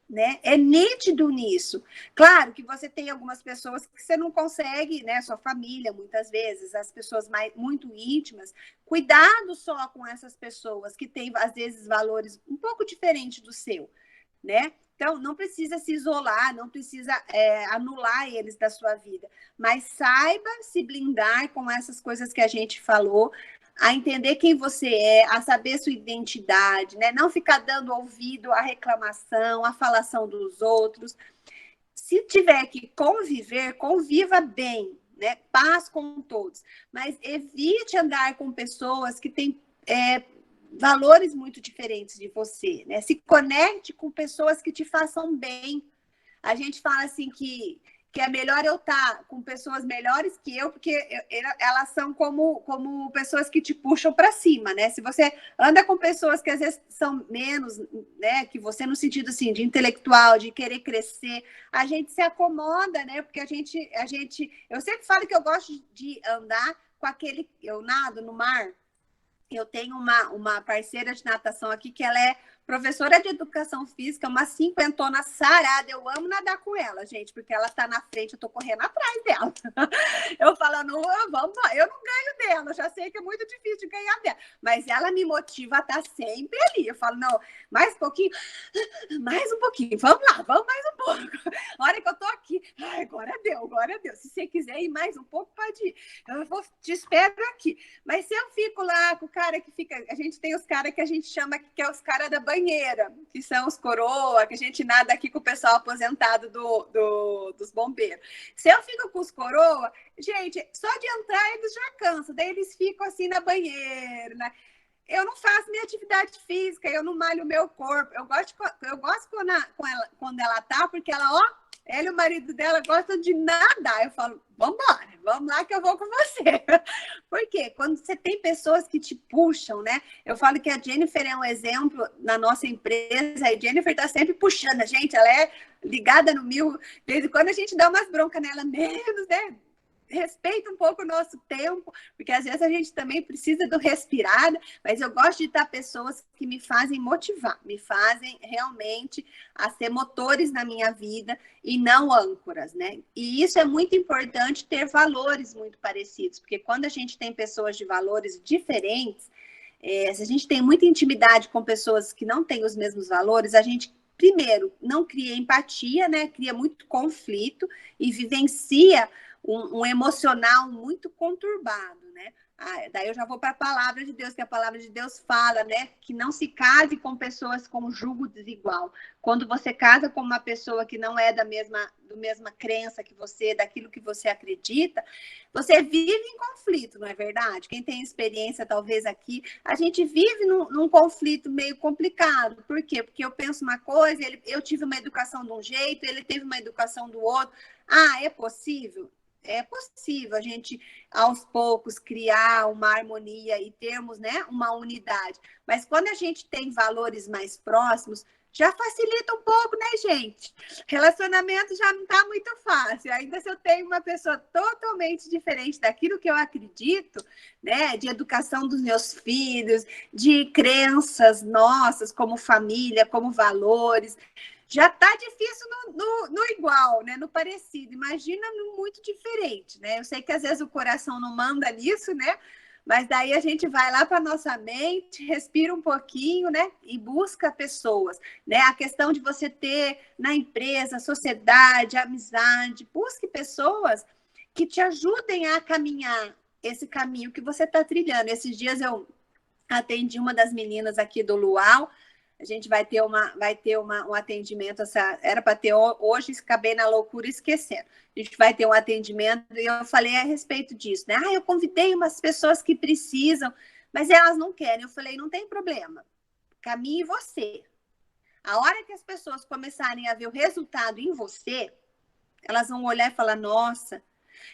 Né? É nítido nisso. Claro que você tem algumas pessoas que você não consegue, né? Sua família, muitas vezes, as pessoas muito íntimas. Cuidado só com essas pessoas que têm, às vezes, valores um pouco diferentes do seu, né? Então, não precisa se isolar, não precisa anular eles da sua vida, mas saiba se blindar com essas coisas que a gente falou, a entender quem você é, a saber sua identidade, né? Não ficar dando ouvido à reclamação, à falação dos outros. Se tiver que conviver, conviva bem, né? Paz com todos, mas evite andar com pessoas que têm valores muito diferentes de você, né? Se conecte com pessoas que te façam bem. A gente fala assim que é melhor eu estar com pessoas melhores que eu, porque elas são como pessoas que te puxam para cima, né? Se você anda com pessoas que às vezes são menos, né, que você no sentido assim de intelectual, de querer crescer, a gente se acomoda, né? Porque eu sempre falo que eu gosto de andar com aquele, eu nado no mar. Eu tenho uma parceira de natação aqui que ela é professora de educação física, uma cinquentona sarada. Eu amo nadar com ela, gente, porque ela tá na frente, eu tô correndo atrás dela. Eu falo, não, vamos lá. Eu não ganho dela, já sei que é muito difícil de ganhar dela, mas ela me motiva a estar sempre ali. Eu falo, não, mais um pouquinho, vamos lá, vamos mais um pouco. A hora que eu tô aqui, ai, glória a Deus. Se você quiser ir mais um pouco, pode ir. Eu te espero aqui. Mas se eu fico lá com o cara que fica... A gente tem os caras que a gente chama que é os caras da banheira, que são os coroa, que a gente nada aqui com o pessoal aposentado dos bombeiros. Se eu fico com os coroa, gente, só de entrar eles já cansam. Daí eles ficam assim na banheira, né? Eu não faço minha atividade física, eu não malho o meu corpo. Eu gosto quando ela tá, porque ela e o marido dela gostam de nadar. Eu falo, vamos lá que eu vou com você. Por quê? Quando você tem pessoas que te puxam, né? Eu falo que a Jennifer é um exemplo na nossa empresa. A Jennifer tá sempre puxando a gente, ela é ligada no mil. De vez em quando a gente dá umas broncas nela menos, né? Respeita um pouco o nosso tempo, porque às vezes a gente também precisa do respirar, mas eu gosto de estar pessoas que me fazem motivar, me fazem realmente a ser motores na minha vida e não âncoras, né? E isso é muito importante, ter valores muito parecidos, porque quando a gente tem pessoas de valores diferentes, se a gente tem muita intimidade com pessoas que não têm os mesmos valores, a gente primeiro não cria empatia, né? Cria muito conflito e vivencia um emocional muito conturbado, né? Daí eu já vou para a palavra de Deus, que a palavra de Deus fala, né? Que não se case com pessoas com jugo desigual. Quando você casa com uma pessoa que não é da mesma crença que você, daquilo que você acredita, você vive em conflito, não é verdade? Quem tem experiência, talvez aqui, a gente vive num conflito meio complicado. Por quê? Porque eu penso uma coisa, eu tive uma educação de um jeito, ele teve uma educação do outro. É possível? É possível a gente, aos poucos, criar uma harmonia e termos, né, uma unidade. Mas quando a gente tem valores mais próximos, já facilita um pouco, né, gente? Relacionamento já não está muito fácil. Ainda se eu tenho uma pessoa totalmente diferente daquilo que eu acredito, né, de educação dos meus filhos, de crenças nossas como família, como valores, já está difícil no igual, né? No parecido. Imagina no muito diferente, né? Eu sei que às vezes o coração não manda nisso, né? Mas daí a gente vai lá para nossa mente, respira um pouquinho, né? E busca pessoas, né? A questão de você ter na empresa, sociedade, amizade, busque pessoas que te ajudem a caminhar esse caminho que você está trilhando. Esses dias eu atendi uma das meninas aqui do Luau. A gente vai ter um atendimento, era para ter hoje, acabei na loucura esquecendo. A gente vai ter um atendimento e eu falei a respeito disso, né? Eu convidei umas pessoas que precisam, mas elas não querem. Eu falei, não tem problema, caminhe você. A hora que as pessoas começarem a ver o resultado em você, elas vão olhar e falar, nossa,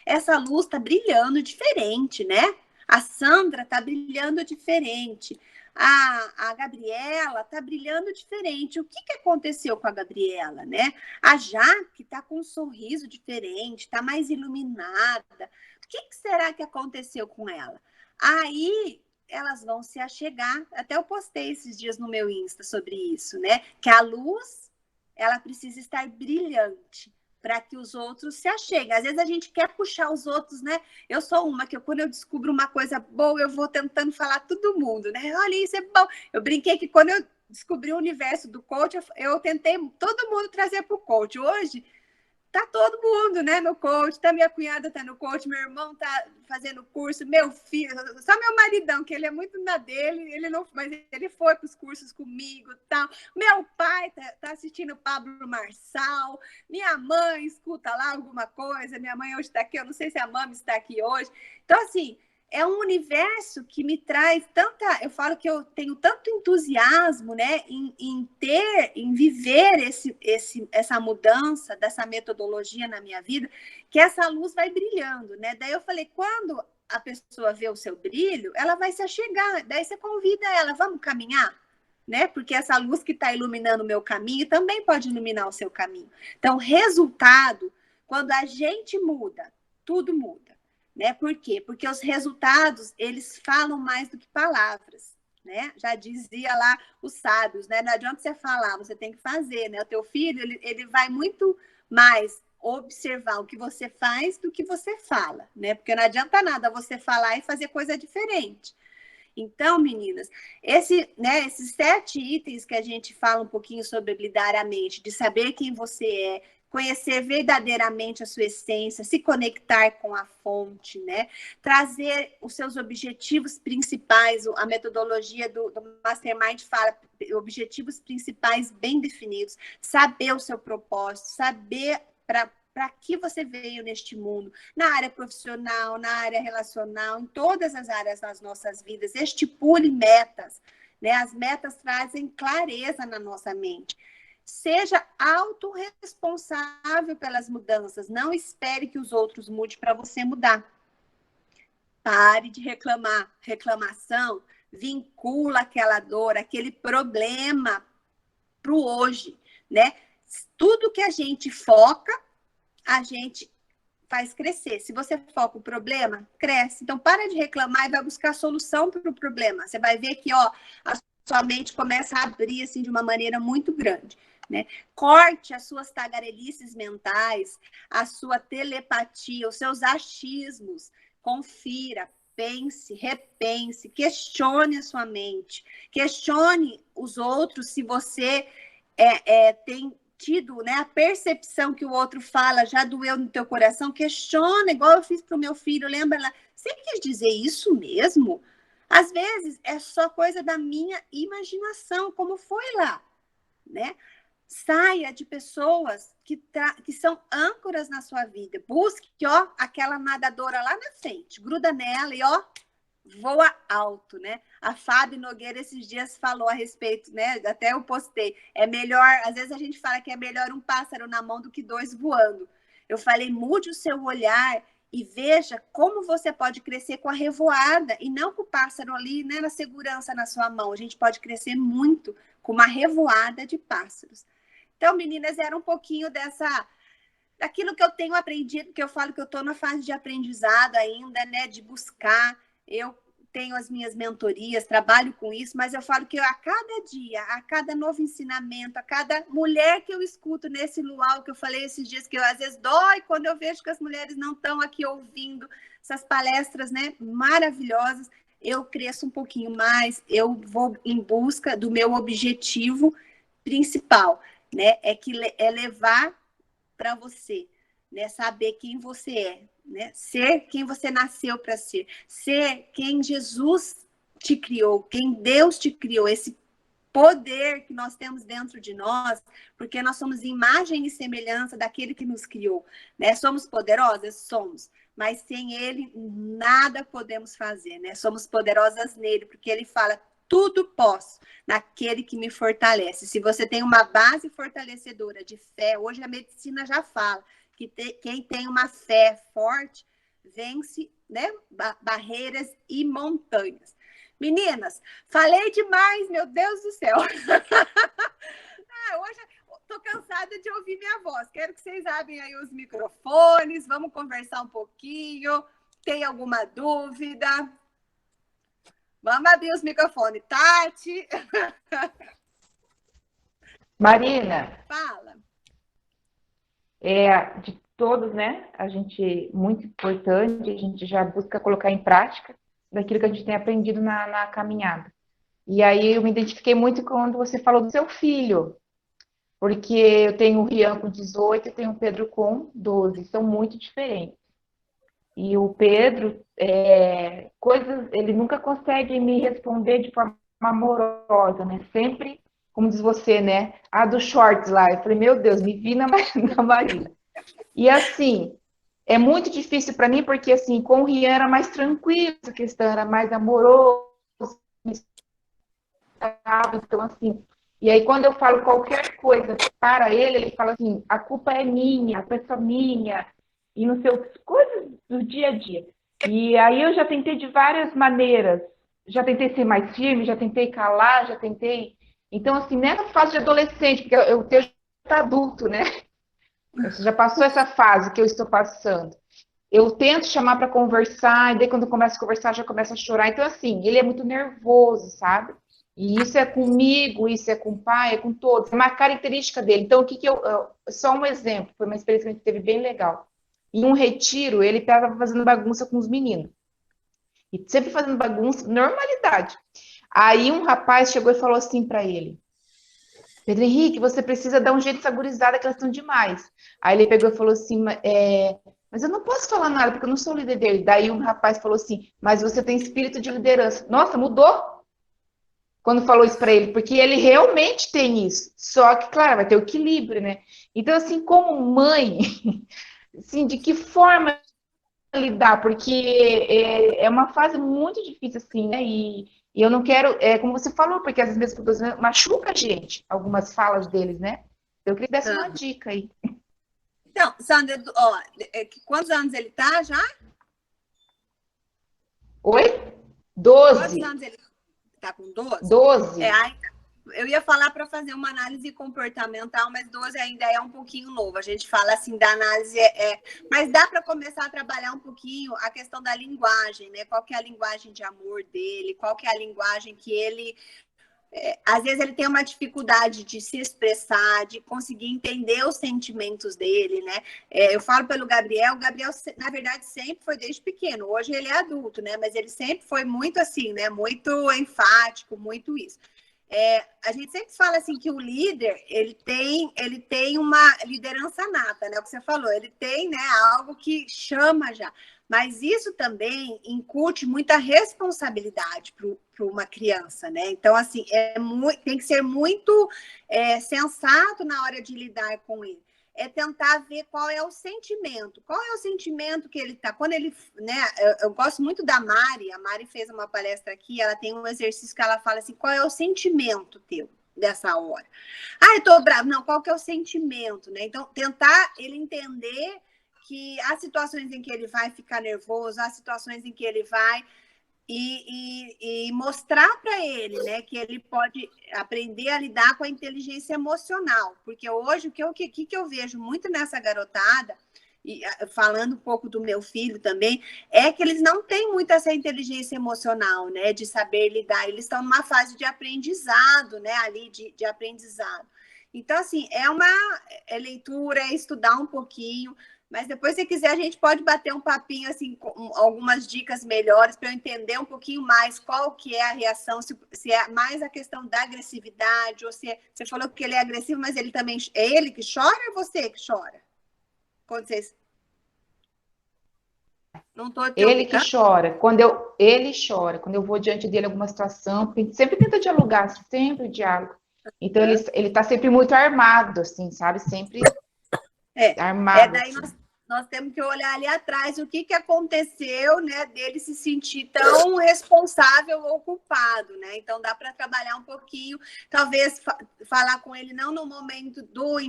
essa luz está brilhando diferente, né? A Sandra está brilhando diferente. A Gabriela está brilhando diferente. O que aconteceu com a Gabriela, né? A Jaque está com um sorriso diferente, está mais iluminada. O que será que aconteceu com ela? Aí elas vão se achegar. Até eu postei esses dias no meu Insta sobre isso, né? Que a luz, ela precisa estar brilhante para que os outros se acheguem. Às vezes a gente quer puxar os outros, né? Eu sou uma que quando eu descubro uma coisa boa, eu vou tentando falar todo mundo, né? Olha, isso é bom. Eu brinquei que quando eu descobri o universo do coach, eu tentei todo mundo trazer para o coach. Hoje, tá todo mundo, né, no coach, tá minha cunhada tá no coach, meu irmão tá fazendo curso, meu filho, só meu maridão, que ele é muito na dele, ele não, mas ele foi para os cursos comigo, tal. Meu pai tá assistindo Pablo Marçal, minha mãe escuta lá alguma coisa, minha mãe hoje está aqui, eu não sei se a mãe está aqui hoje. Então, assim, é um universo que me traz tanta... Eu falo que eu tenho tanto entusiasmo, né, em viver essa mudança dessa metodologia na minha vida, que essa luz vai brilhando, né? Daí eu falei, quando a pessoa vê o seu brilho, ela vai se achegar. Daí você convida ela, vamos caminhar? Né? Porque essa luz que está iluminando o meu caminho também pode iluminar o seu caminho. Então, resultado, quando a gente muda, tudo muda. Né? Por quê? Porque os resultados, eles falam mais do que palavras, né? Já dizia lá os sábios, né? Não adianta você falar, você tem que fazer, né? O teu filho, ele vai muito mais observar o que você faz do que você fala, né? Porque não adianta nada você falar e fazer coisa diferente. Então, meninas, esses 7 itens que a gente fala um pouquinho sobre habilitar a mente, de saber quem você é, conhecer verdadeiramente a sua essência, se conectar com a fonte, né? Trazer os seus objetivos principais, a metodologia do Mastermind fala objetivos principais bem definidos, saber o seu propósito, saber para que você veio neste mundo, na área profissional, na área relacional, em todas as áreas das nossas vidas. Estipule metas, né? As metas trazem clareza na nossa mente. Seja autorresponsável pelas mudanças. Não espere que os outros mudem para você mudar. Pare de reclamar. Reclamação vincula aquela dor, aquele problema para o hoje, né? Tudo que a gente foca, a gente faz crescer. Se você foca o problema, cresce. Então, para de reclamar e vai buscar a solução para o problema. Você vai ver que, ó, a sua mente começa a abrir assim de uma maneira muito grande, né? Corte as suas tagarelices mentais, a sua telepatia, os seus achismos. Confira, pense, repense, questione a sua mente, questione os outros se você tem tido, né, a percepção que o outro fala já doeu no teu coração, questiona, igual eu fiz para o meu filho, lembra lá, você quis dizer isso mesmo? Às vezes é só coisa da minha imaginação, como foi lá, né? Saia de pessoas que são âncoras na sua vida, busque, ó, aquela nadadora lá na frente, gruda nela e, ó, voa alto, né? A Fábio Nogueira esses dias falou a respeito, né? Até eu postei. É melhor, às vezes a gente fala que é melhor um pássaro na mão do que 2 voando. Eu falei, mude o seu olhar e veja como você pode crescer com a revoada e não com o pássaro ali, né, na segurança na sua mão. A gente pode crescer muito com uma revoada de pássaros. Então, meninas, era um pouquinho daquilo que eu tenho aprendido, que eu falo que eu estou na fase de aprendizado ainda, né, de buscar. Eu tenho as minhas mentorias, trabalho com isso, mas eu falo que a cada dia, a cada novo ensinamento, a cada mulher que eu escuto nesse luau que eu falei esses dias, que eu, às vezes dói quando eu vejo que as mulheres não estão aqui ouvindo essas palestras, né, maravilhosas, eu cresço um pouquinho mais, eu vou em busca do meu objetivo principal, né? É levar para você, né? Saber quem você é, né? Ser quem você nasceu para ser, ser quem Jesus te criou, quem Deus te criou, esse poder que nós temos dentro de nós, porque nós somos imagem e semelhança daquele que nos criou, né? Somos poderosas? Somos, mas sem ele nada podemos fazer, né? Somos poderosas nele, porque ele fala tudo posso naquele que me fortalece. Se você tem uma base fortalecedora de fé, hoje a medicina já fala que quem tem uma fé forte vence, né, barreiras e montanhas. Meninas, falei demais, meu Deus do céu. Hoje estou cansada de ouvir minha voz. Quero que vocês abram aí os microfones, vamos conversar um pouquinho. Tem alguma dúvida? Vamos abrir os microfones. Tati. Marina, Fala. de todos, né? A gente, muito importante, a gente já busca colocar em prática daquilo que a gente tem aprendido na caminhada. E aí eu me identifiquei muito quando você falou do seu filho, porque eu tenho o Rian com 18 e tenho o Pedro com 12, são muito diferentes. E o Pedro, ele nunca consegue me responder de forma amorosa, né? Sempre, como diz você, né? A do shorts lá. Eu falei, meu Deus, me vi na, na Marina. E assim, é muito difícil para mim, porque assim, com o Rian era mais tranquilo, essa questão era mais amoroso, então assim. E aí, quando eu falo qualquer coisa para ele, ele fala assim: a culpa é minha, a culpa é só minha, e não sei, coisas do dia a dia. E aí eu já tentei de várias maneiras, já tentei ser mais firme, já tentei calar, já tentei. Então, assim, nessa fase de adolescente, porque eu tenho já adulto, né? Você já passou essa fase que eu estou passando. Eu tento chamar para conversar, e daí quando eu começo a conversar, já começa a chorar. Então, assim, ele é muito nervoso, sabe? E isso é comigo, isso é com o pai, é com todos. É uma característica dele. Então, o que que só um exemplo, foi uma experiência que a gente teve bem legal. Em um retiro, ele estava fazendo bagunça com os meninos. E sempre fazendo bagunça, normalidade. Aí um rapaz chegou e falou assim para ele: Pedro Henrique, você precisa dar um jeito nessa gurizada que elas estão demais. Aí ele pegou e falou assim, mas eu não posso falar nada, porque eu não sou líder dele. Daí um rapaz falou assim, mas você tem espírito de liderança. Nossa, mudou quando falou isso para ele, porque ele realmente tem isso. Só que, claro, vai ter o equilíbrio, né? Então, assim, como mãe, assim, de que forma lidar? Porque é uma fase muito difícil, assim, né? E eu não quero, como você falou, porque às vezes machuca a gente, algumas falas deles, né? Eu queria que desse uma dica aí. Então, Sandra, ó, quantos anos ele tá já? Oi? Quantos 12. anos ele tá com 12? 12. Eu ia falar para fazer uma análise comportamental, mas 12 ainda é um pouquinho novo. A gente fala assim da análise, mas dá para começar a trabalhar um pouquinho a questão da linguagem, né? Qual que é a linguagem de amor dele, qual que é a linguagem que ele às vezes ele tem uma dificuldade de se expressar, de conseguir entender os sentimentos dele, né? Eu falo pelo Gabriel, o Gabriel, na verdade, sempre foi desde pequeno. Hoje ele é adulto, né? Mas ele sempre foi muito assim, né? Muito enfático, muito isso. A gente sempre fala assim que o líder ele tem uma liderança nata, né? O que você falou, ele tem, né, algo que chama já. Mas isso também incute muita responsabilidade para uma criança, né? Então, assim, tem que ser muito sensato na hora de lidar com ele. É tentar ver qual é o sentimento. Qual é o sentimento que ele tá? Quando ele, né? Eu gosto muito da Mari. A Mari fez uma palestra aqui. Ela tem um exercício que ela fala assim: qual é o sentimento teu dessa hora? Ah, eu tô bravo. Não, qual que é o sentimento, né? Então, tentar ele entender que há situações em que ele vai ficar nervoso, há situações em que ele vai e mostrar para ele, né, que ele pode aprender a lidar com a inteligência emocional, porque hoje o que eu vejo muito nessa garotada, e falando um pouco do meu filho também, é que eles não têm muito essa inteligência emocional, né, de saber lidar, eles estão numa fase de aprendizado, né, ali de aprendizado. Então, assim, é leitura, é estudar um pouquinho, Mas depois, se quiser, a gente pode bater um papinho, assim, com algumas dicas melhores para eu entender um pouquinho mais qual que é a reação, se é mais a questão da agressividade, ou se você falou que ele é agressivo, mas ele também é ele que chora ou é você que chora? Quando vocês... Não estou te Ele que ouvindo. chora, ele chora, quando eu vou diante dele alguma situação, porque a gente sempre tenta dialogar, sempre o diálogo. Então ele tá sempre muito armado, assim, sabe? Sempre armado, Daí assim. nós temos que olhar ali atrás o que aconteceu, né, dele se sentir tão responsável ou culpado, né? Então dá para trabalhar um pouquinho, talvez falar com ele não no momento do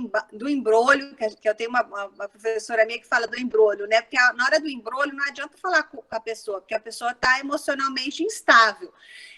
embrolho, que eu tenho uma professora minha que fala do embrolho, né? Porque na hora do embrolho não adianta falar com a pessoa, porque a pessoa está emocionalmente instável.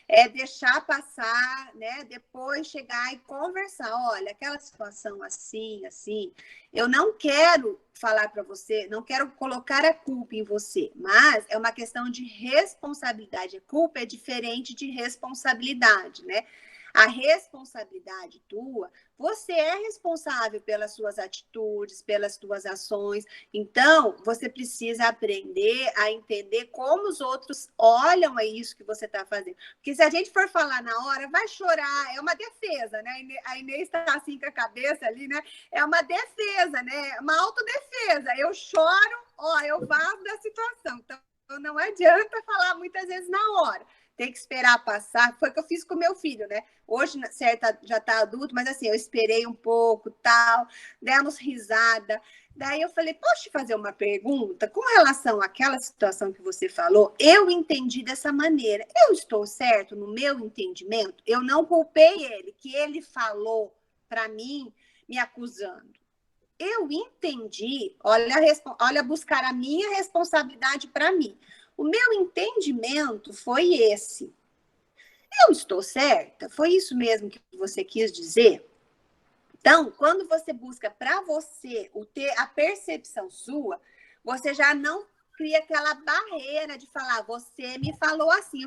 É deixar passar, né? Depois chegar e conversar. Olha, aquela situação assim, assim, eu não quero falar para você, não quero colocar a culpa em você, mas é uma questão de responsabilidade. A culpa é diferente de responsabilidade, né? A responsabilidade tua, você é responsável pelas suas atitudes, pelas suas ações. Então, você precisa aprender a entender como os outros olham a isso que você está fazendo. Porque se a gente for falar na hora, vai chorar, é uma defesa, né? A Inês está assim com a cabeça ali, né? É uma defesa, né? Uma autodefesa. Eu choro, ó, eu vazo da situação. Então, não adianta falar muitas vezes na hora. Tem que esperar passar. Foi o que eu fiz com meu filho, né? Hoje, certo, já tá adulto, mas assim, eu esperei um pouco, tal, demos risada. Daí eu falei, posso te fazer uma pergunta? Com relação àquela situação que você falou, eu entendi dessa maneira. Eu estou certo no meu entendimento? Eu não culpei ele, que ele falou para mim, me acusando. Eu entendi, olha buscar a minha responsabilidade para mim. O meu entendimento foi esse. Eu estou certa? Foi isso mesmo que você quis dizer? Então, quando você busca para você ter a percepção sua, você já não cria aquela barreira de falar, você me falou assim.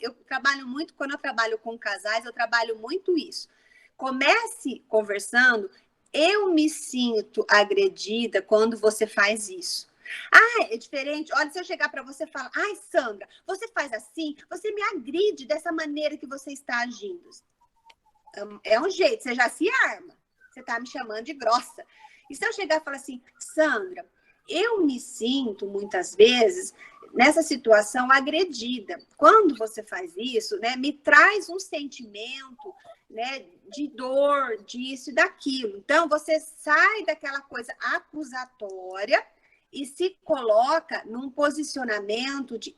Eu trabalho muito, quando eu trabalho com casais, eu trabalho muito isso. Comece conversando, eu me sinto agredida quando você faz isso. Ah, é diferente. Olha, se eu chegar para você e falar, ai, Sandra, você faz assim, você me agride dessa maneira que você está agindo. É um jeito, você já se arma. Você está me chamando de grossa. E se eu chegar e falar assim, Sandra, eu me sinto muitas vezes nessa situação agredida. Quando você faz isso, né, me traz um sentimento, né, de dor, disso e daquilo. Então, você sai daquela coisa acusatória e se coloca num posicionamento de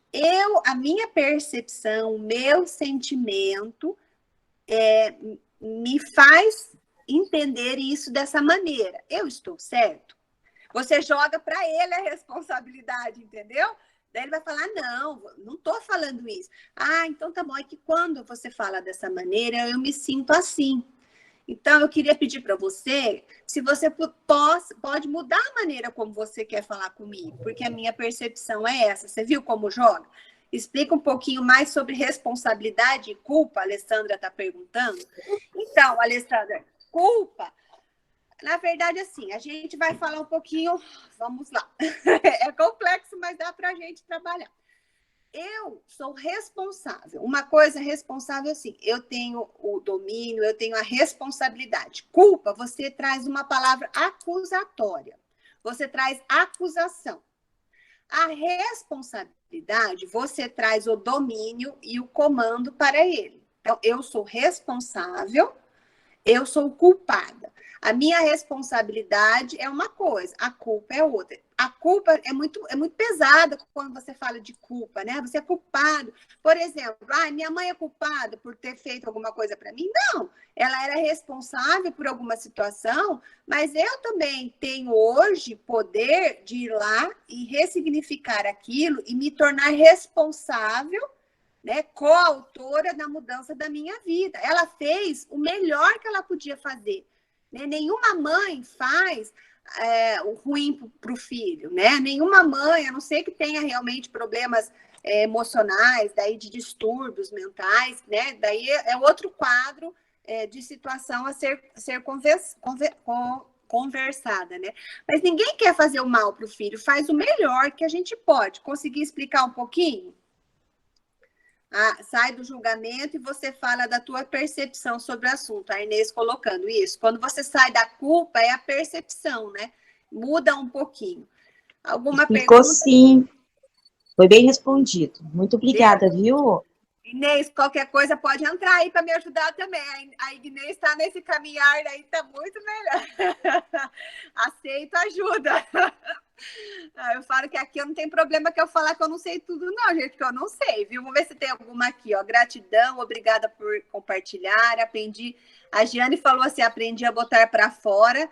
a minha percepção, o meu sentimento me faz entender isso dessa maneira. Eu estou certo? Você joga para ele a responsabilidade, entendeu? Daí ele vai falar, não estou falando isso. Ah, então tá bom, é que quando você fala dessa maneira, eu me sinto assim. Então, eu queria pedir para você, se você pode mudar a maneira como você quer falar comigo, porque a minha percepção é essa. Você viu como joga? Explica um pouquinho mais sobre responsabilidade e culpa, a Alessandra está perguntando. Então, Alessandra, culpa, na verdade, assim, a gente vai falar um pouquinho, vamos lá. É complexo, mas dá para a gente trabalhar. Eu sou responsável. Uma coisa responsável, assim, eu tenho o domínio, eu tenho a responsabilidade. Culpa, você traz uma palavra acusatória. Você traz acusação. A responsabilidade, você traz o domínio e o comando para ele. Então, eu sou responsável, eu sou culpada. A minha responsabilidade é uma coisa, a culpa é outra. A culpa é muito pesada quando você fala de culpa, né? Você é culpado. Por exemplo, minha mãe é culpada por ter feito alguma coisa para mim? Não, ela era responsável por alguma situação, mas eu também tenho hoje poder de ir lá e ressignificar aquilo e me tornar responsável, né, coautora da mudança da minha vida. Ela fez o melhor que ela podia fazer. Né? Nenhuma mãe faz o ruim para o filho, né? Nenhuma mãe, a não ser que tenha realmente problemas emocionais, daí de distúrbios mentais, né? Daí é outro quadro de situação a ser conversada, né? Mas ninguém quer fazer o mal para o filho, faz o melhor que a gente pode. Conseguir explicar um pouquinho? Sai do julgamento e você fala da tua percepção sobre o assunto. A Inês colocando isso. Quando você sai da culpa, é a percepção, né? Muda um pouquinho. Alguma Explicou pergunta? sim. Foi bem respondido. Muito obrigada, viu? Inês, qualquer coisa pode entrar aí para me ajudar também. A Inês está nesse caminhar aí, está muito melhor. Aceito ajuda. Eu falo que aqui eu não tem problema que eu falar que eu não sei tudo, não, gente, que eu não sei, viu? Vamos ver se tem alguma aqui, ó. Gratidão, obrigada por compartilhar. Aprendi. A Giane falou assim: aprendi a botar para fora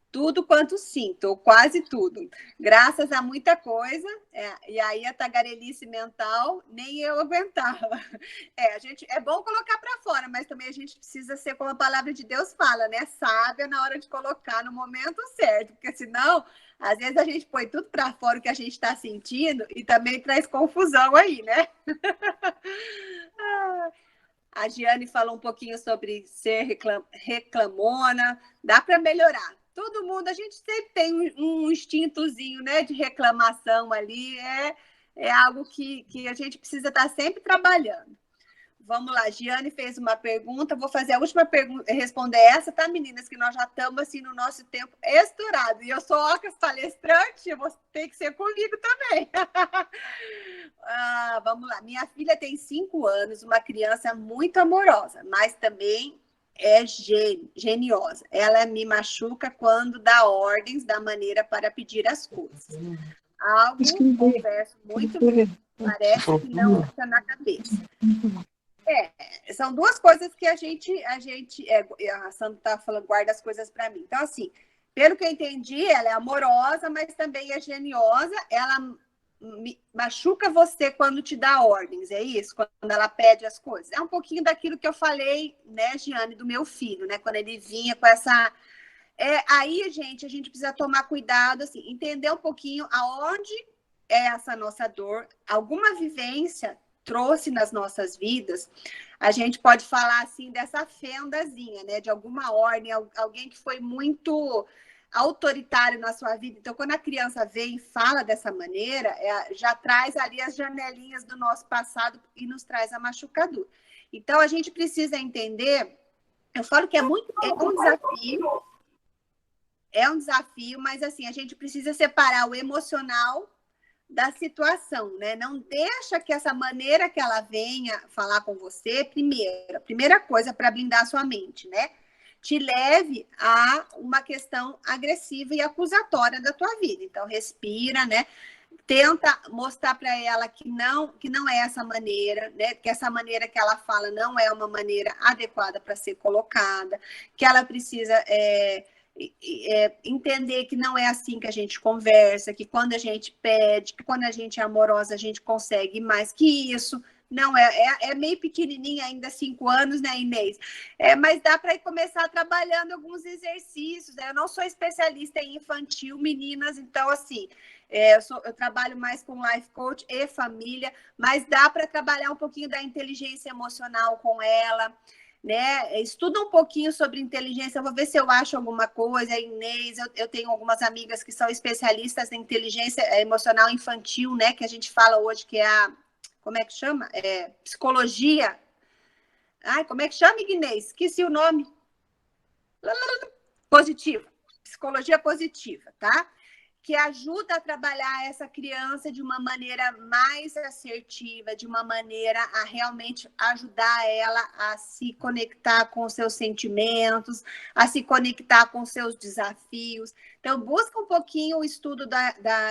tudo quanto sinto, ou quase tudo, graças a muita coisa, e aí a tagarelice mental, nem eu aguentava. É bom colocar para fora, mas também a gente precisa ser, como a palavra de Deus fala, né? Sábia na hora de colocar no momento certo, porque senão, às vezes a gente põe tudo para fora o que a gente está sentindo e também traz confusão aí, né? A Giane falou um pouquinho sobre ser reclamona, dá para melhorar. Todo mundo, a gente sempre tem um instintozinho, né, de reclamação ali, é algo que a gente precisa estar sempre trabalhando. Vamos lá, Giane fez uma pergunta, vou fazer a última pergunta, responder essa, tá, meninas? Que nós já estamos, assim, no nosso tempo estourado. E eu sou Ocas palestrante, eu vou ter que ser comigo também. Vamos lá, minha filha tem 5 anos, uma criança muito amorosa, mas também é geniosa. Ela me machuca quando dá ordens da maneira para pedir as coisas. Algo, confesso, muito parece que não entra na cabeça. São duas coisas que a Sandra está falando, guarda as coisas para mim. Então, assim, pelo que eu entendi, ela é amorosa, mas também é geniosa. Ela machuca você quando te dá ordens, é isso? Quando ela pede as coisas. É um pouquinho daquilo que eu falei, né, Giane, do meu filho, né? Quando ele vinha com essa... aí, gente, a gente precisa tomar cuidado, assim, entender um pouquinho aonde é essa nossa dor, alguma vivência trouxe nas nossas vidas, a gente pode falar assim dessa fendazinha, né? De alguma ordem, alguém que foi muito autoritário na sua vida. Então, quando a criança vem e fala dessa maneira, já traz ali as janelinhas do nosso passado e nos traz a machucadura. Então, a gente precisa entender, eu falo que é um desafio, mas assim, a gente precisa separar o emocional da situação, né? Não deixa que essa maneira que ela venha falar com você, primeira coisa para blindar sua mente, né? Te leve a uma questão agressiva e acusatória da tua vida. Então, respira, né? Tenta mostrar para ela que não é essa maneira, né? Que essa maneira que ela fala não é uma maneira adequada para ser colocada, que ela precisa entender que não é assim que a gente conversa, que quando a gente pede, que quando a gente é amorosa, a gente consegue mais que isso. Não, é meio pequenininha ainda, 5 anos, né, Inês? Mas dá para ir começar trabalhando alguns exercícios, né? Eu não sou especialista em infantil, meninas, então, assim, eu trabalho mais com life coach e família, mas dá para trabalhar um pouquinho da inteligência emocional com ela, né? Estuda um pouquinho sobre inteligência, eu vou ver se eu acho alguma coisa. Inês, eu tenho algumas amigas que são especialistas em inteligência emocional infantil, né? Que a gente fala hoje que é como é que chama? Psicologia. Ai, como é que chama, Inês? Esqueci o nome. Positiva. Psicologia positiva, tá? Que ajuda a trabalhar essa criança de uma maneira mais assertiva, de uma maneira a realmente ajudar ela a se conectar com os seus sentimentos, a se conectar com os seus desafios. Então, busca um pouquinho o estudo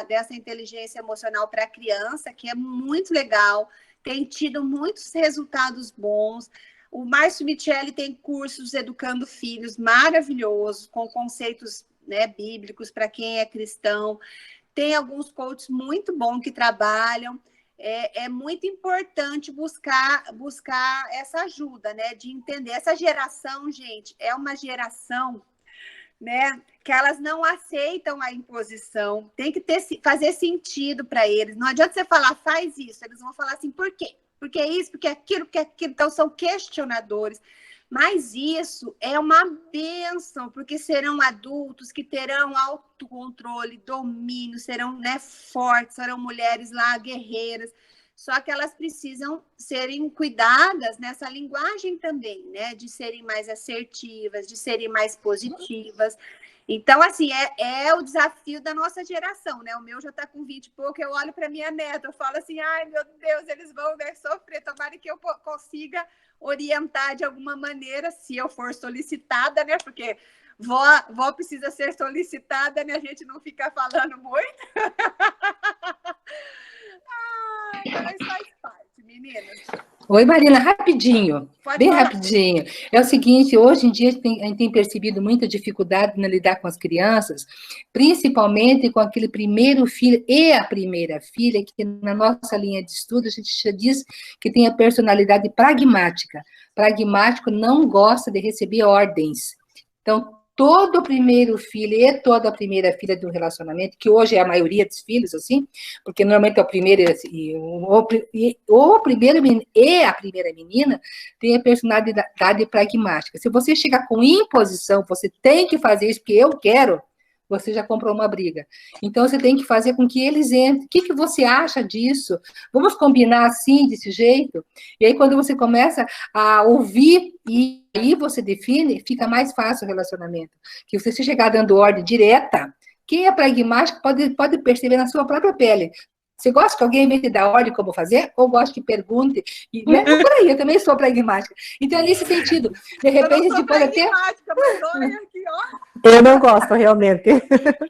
dessa inteligência emocional para a criança, que é muito legal, tem tido muitos resultados bons. O Márcio Micheli tem cursos Educando Filhos maravilhosos, com conceitos, né, bíblicos para quem é cristão. Tem alguns coaches muito bons que trabalham. É muito importante buscar essa ajuda, né, de entender. Essa geração, gente, é uma geração, né, que elas não aceitam a imposição. Tem que fazer sentido para eles. Não adianta você falar, faz isso. Eles vão falar assim, por quê? Porque isso, porque aquilo, porque aquilo. Então, são questionadores. Mas isso é uma bênção, porque serão adultos que terão autocontrole, domínio, serão, né, fortes, serão mulheres lá guerreiras. Só que elas precisam serem cuidadas nessa linguagem também, né? De serem mais assertivas, de serem mais positivas. Então, assim, é o desafio da nossa geração, né? O meu já está com 20 e pouco, eu olho para minha neta, eu falo assim, ai, meu Deus, eles vão, né, sofrer, tomara que eu consiga orientar de alguma maneira, se eu for solicitada, né? Porque vó precisa ser solicitada, né? A gente não fica falando muito. Mas faz parte, meninas. Oi, Marina, rapidinho, bem falar. rapidinho. É o seguinte, hoje em dia a gente tem percebido muita dificuldade na lidar com as crianças, principalmente com aquele primeiro filho e a primeira filha, que na nossa linha de estudo a gente já diz que tem a personalidade pragmática. Pragmático não gosta de receber ordens. Então, todo primeiro filho e toda a primeira filha de um relacionamento, que hoje é a maioria dos filhos, assim, porque normalmente é o primeiro o primeiro menino e a primeira menina tem a personalidade pragmática. Se você chegar com imposição, você tem que fazer isso porque eu quero, você já comprou uma briga. Então, você tem que fazer com que eles entrem. O que você acha disso? Vamos combinar assim, desse jeito? E aí, quando você começa a ouvir e aí você define, fica mais fácil o relacionamento. Que você se chegar dando ordem direta, quem é pragmático pode perceber na sua própria pele. Você gosta que alguém venha te dar ordem como fazer? Ou gosta que pergunte? E, né? Por aí, eu também sou pragmática. Então, nesse sentido, de repente, a gente pode até... Eu não gosto, realmente.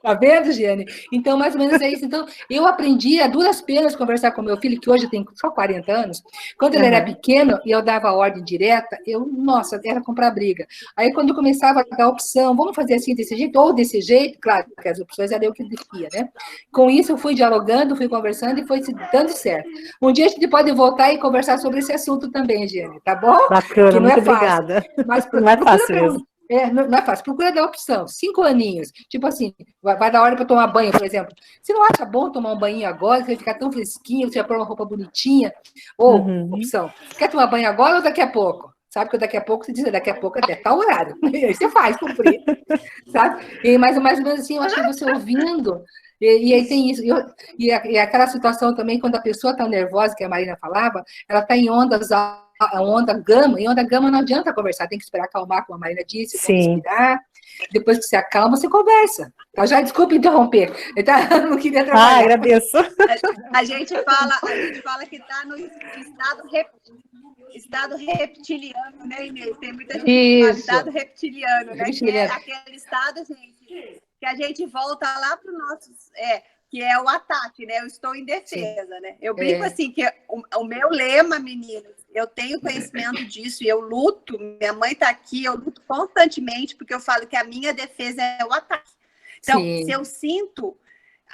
Tá vendo, Giane? Então, mais ou menos é isso. Então, eu aprendi a duras penas conversar com meu filho, que hoje tem só 40 anos. Quando ele era pequeno e eu dava ordem direta, nossa, era comprar briga. Aí, quando eu começava a dar opção, vamos fazer assim, desse jeito, ou desse jeito, claro, porque as opções eram eu que definia, né? Com isso, eu fui dialogando, fui conversando e foi se dando certo. Um dia a gente pode voltar e conversar sobre esse assunto também, Giane, tá bom? Bacana, que não muito é fácil, obrigada. mas não é fácil mesmo. Não é fácil. Procura dar opção. 5 aninhos. Tipo assim, vai dar hora para tomar banho, por exemplo. Você não acha bom tomar um banho agora? Você vai ficar tão fresquinho, você vai pôr uma roupa bonitinha? Ou, opção, quer tomar banho agora ou daqui a pouco? Sabe que daqui a pouco você diz, daqui a pouco até tal horário. Aí você faz, cumprir. Sabe? E mais ou menos assim, eu acho que você ouvindo... E aí tem isso. E aquela situação também, quando a pessoa está nervosa, que a Marina falava, ela está em ondas onda gama, e onda gama não adianta conversar, tem que esperar acalmar, como a Marina disse, respirar, depois que você acalma, você conversa. Eu já, desculpa interromper, eu não queria trabalhar. Agradeço. A gente fala que está no estado reptiliano, né, Inês? Tem muita gente que fala estado reptiliano, né? Que é aquele estado, gente, que a gente volta lá para o nosso... que é o ataque, né? Eu estou em defesa, né? Eu brinco assim, que o meu lema, meninas, eu tenho conhecimento disso e eu luto, minha mãe está aqui, eu luto constantemente, porque eu falo que a minha defesa é o ataque. Então, se eu sinto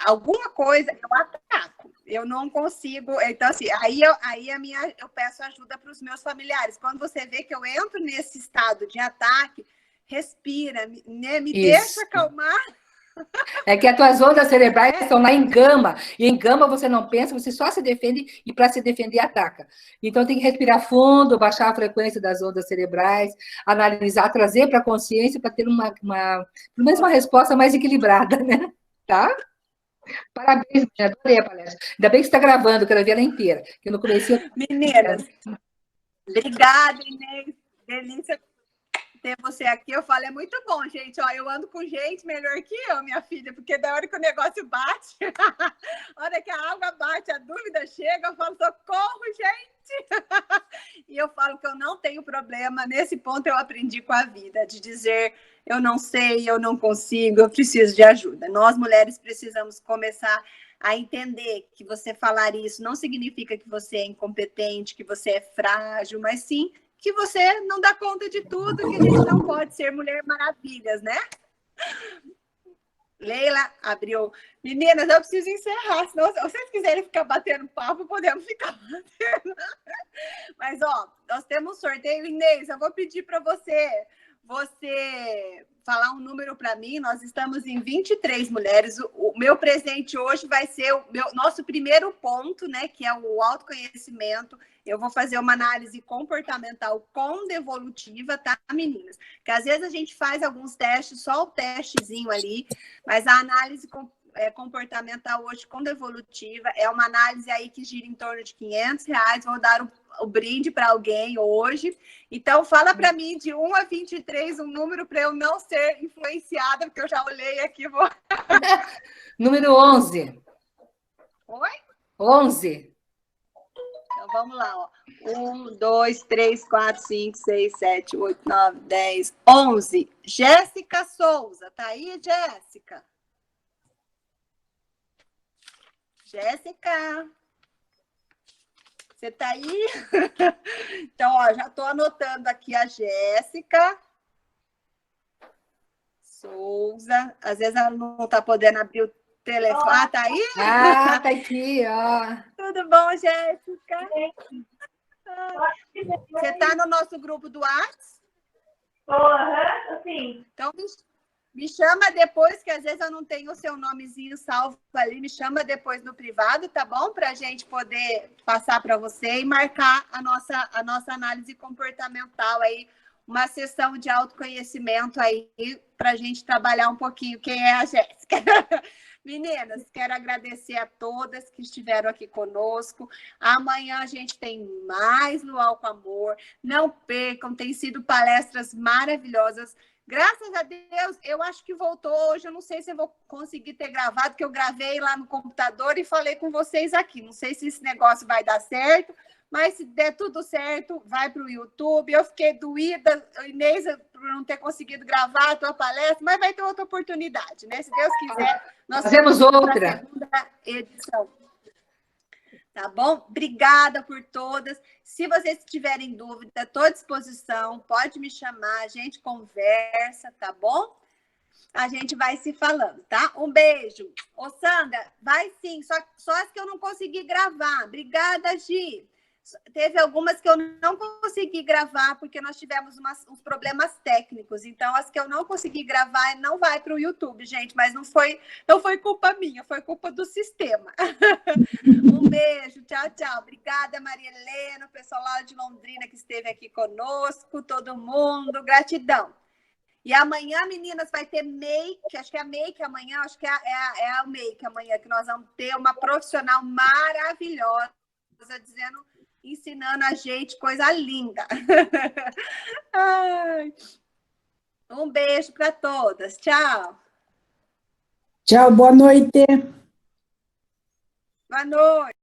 alguma coisa, eu ataco. Eu não consigo... Então, assim, eu peço ajuda para os meus familiares. Quando você vê que eu entro nesse estado de ataque, respira, né? Me deixa acalmar. É que as tuas ondas cerebrais estão lá em gama, e em gama você não pensa, você só se defende, e para se defender, ataca. Então, tem que respirar fundo, baixar a frequência das ondas cerebrais, analisar, trazer para a consciência, para ter pelo menos uma resposta mais equilibrada, né? Tá? Parabéns, adorei a palestra. Ainda bem que você está gravando, quero ver ela inteira. Que no começo... Meninas, obrigada, Inês. Delícia ter você aqui. Eu falo, é muito bom, gente. Ó, eu ando com gente melhor que eu, minha filha, porque da hora que o negócio bate, a hora que a água bate, a dúvida chega, eu falo, socorro, gente! E eu falo que eu não tenho problema. Nesse ponto eu aprendi com a vida, de dizer, eu não sei, eu não consigo, eu preciso de ajuda. Nós, mulheres, precisamos começar a entender que você falar isso não significa que você é incompetente, que você é frágil, mas sim que você não dá conta de tudo, que a gente não pode ser mulher maravilhas, né? Leila abriu. Meninas, eu preciso encerrar, senão, se vocês quiserem ficar batendo papo, podemos ficar batendo. Mas, ó, nós temos um sorteio, Inês, eu vou pedir para você você falar um número para mim. Nós estamos em 23 mulheres. O meu presente hoje vai ser o nosso primeiro ponto, né? Que é o autoconhecimento. Eu vou fazer uma análise comportamental com devolutiva, tá, meninas? Porque às vezes a gente faz alguns testes, só o testezinho ali, mas a análise comportamental hoje com devolutiva é uma análise aí que gira em torno de R$ 500. Vou dar o brinde para alguém hoje. Então, fala para mim de 1 a 23 um número para eu não ser influenciada, porque eu já olhei aqui. Número 11. Oi? 11. Então, vamos lá, ó. 1, 2, 3, 4, 5, 6, 7, 8, 9, 10, 11. Jéssica Souza. Tá aí, Jéssica? Jéssica? Você tá aí? Então, ó, já tô anotando aqui a Jéssica Souza. Às vezes ela não tá podendo abrir o telefone. Ah, tá aí? Ah, tá aqui, ó. Tudo bom, Jéssica? Você tá no nosso grupo do WhatsApp? Sim. Então, me chama depois, que às vezes eu não tenho o seu nomezinho salvo ali. Me chama depois no privado, tá bom? Para a gente poder passar para você e marcar a nossa análise comportamental aí, uma sessão de autoconhecimento aí, para a gente trabalhar um pouquinho quem é a Jéssica. Meninas, quero agradecer a todas que estiveram aqui conosco. Amanhã a gente tem mais Luau com Amor. Não percam, tem sido palestras maravilhosas. Graças a Deus, eu acho que voltou hoje. Eu não sei se eu vou conseguir ter gravado, porque eu gravei lá no computador e falei com vocês aqui. Não sei se esse negócio vai dar certo, mas se der tudo certo, vai para o YouTube. Eu fiquei doída, Inês, por não ter conseguido gravar a tua palestra, mas vai ter outra oportunidade, né? Se Deus quiser, nós Fazemos outra. a segunda edição. Tá bom? Obrigada por todas. Se vocês tiverem dúvida, estou à disposição. Pode me chamar, a gente conversa, tá bom? A gente vai se falando, tá? Um beijo. Ô, Sandra, vai sim, só as que eu não consegui gravar. Obrigada, Gi. Teve algumas que eu não consegui gravar, porque nós tivemos uns problemas técnicos. Então, as que eu não consegui gravar, não vai para o YouTube, gente. Mas não foi culpa minha, foi culpa do sistema. Um beijo, tchau, tchau. Obrigada, Maria Helena, o pessoal lá de Londrina que esteve aqui conosco, todo mundo. Gratidão. E amanhã, meninas, vai ter make, acho que é a make amanhã, acho que é a make amanhã, que nós vamos ter uma profissional maravilhosa, ensinando a gente coisa linda. Ai. Um beijo para todas. Tchau. Tchau, boa noite. Boa noite.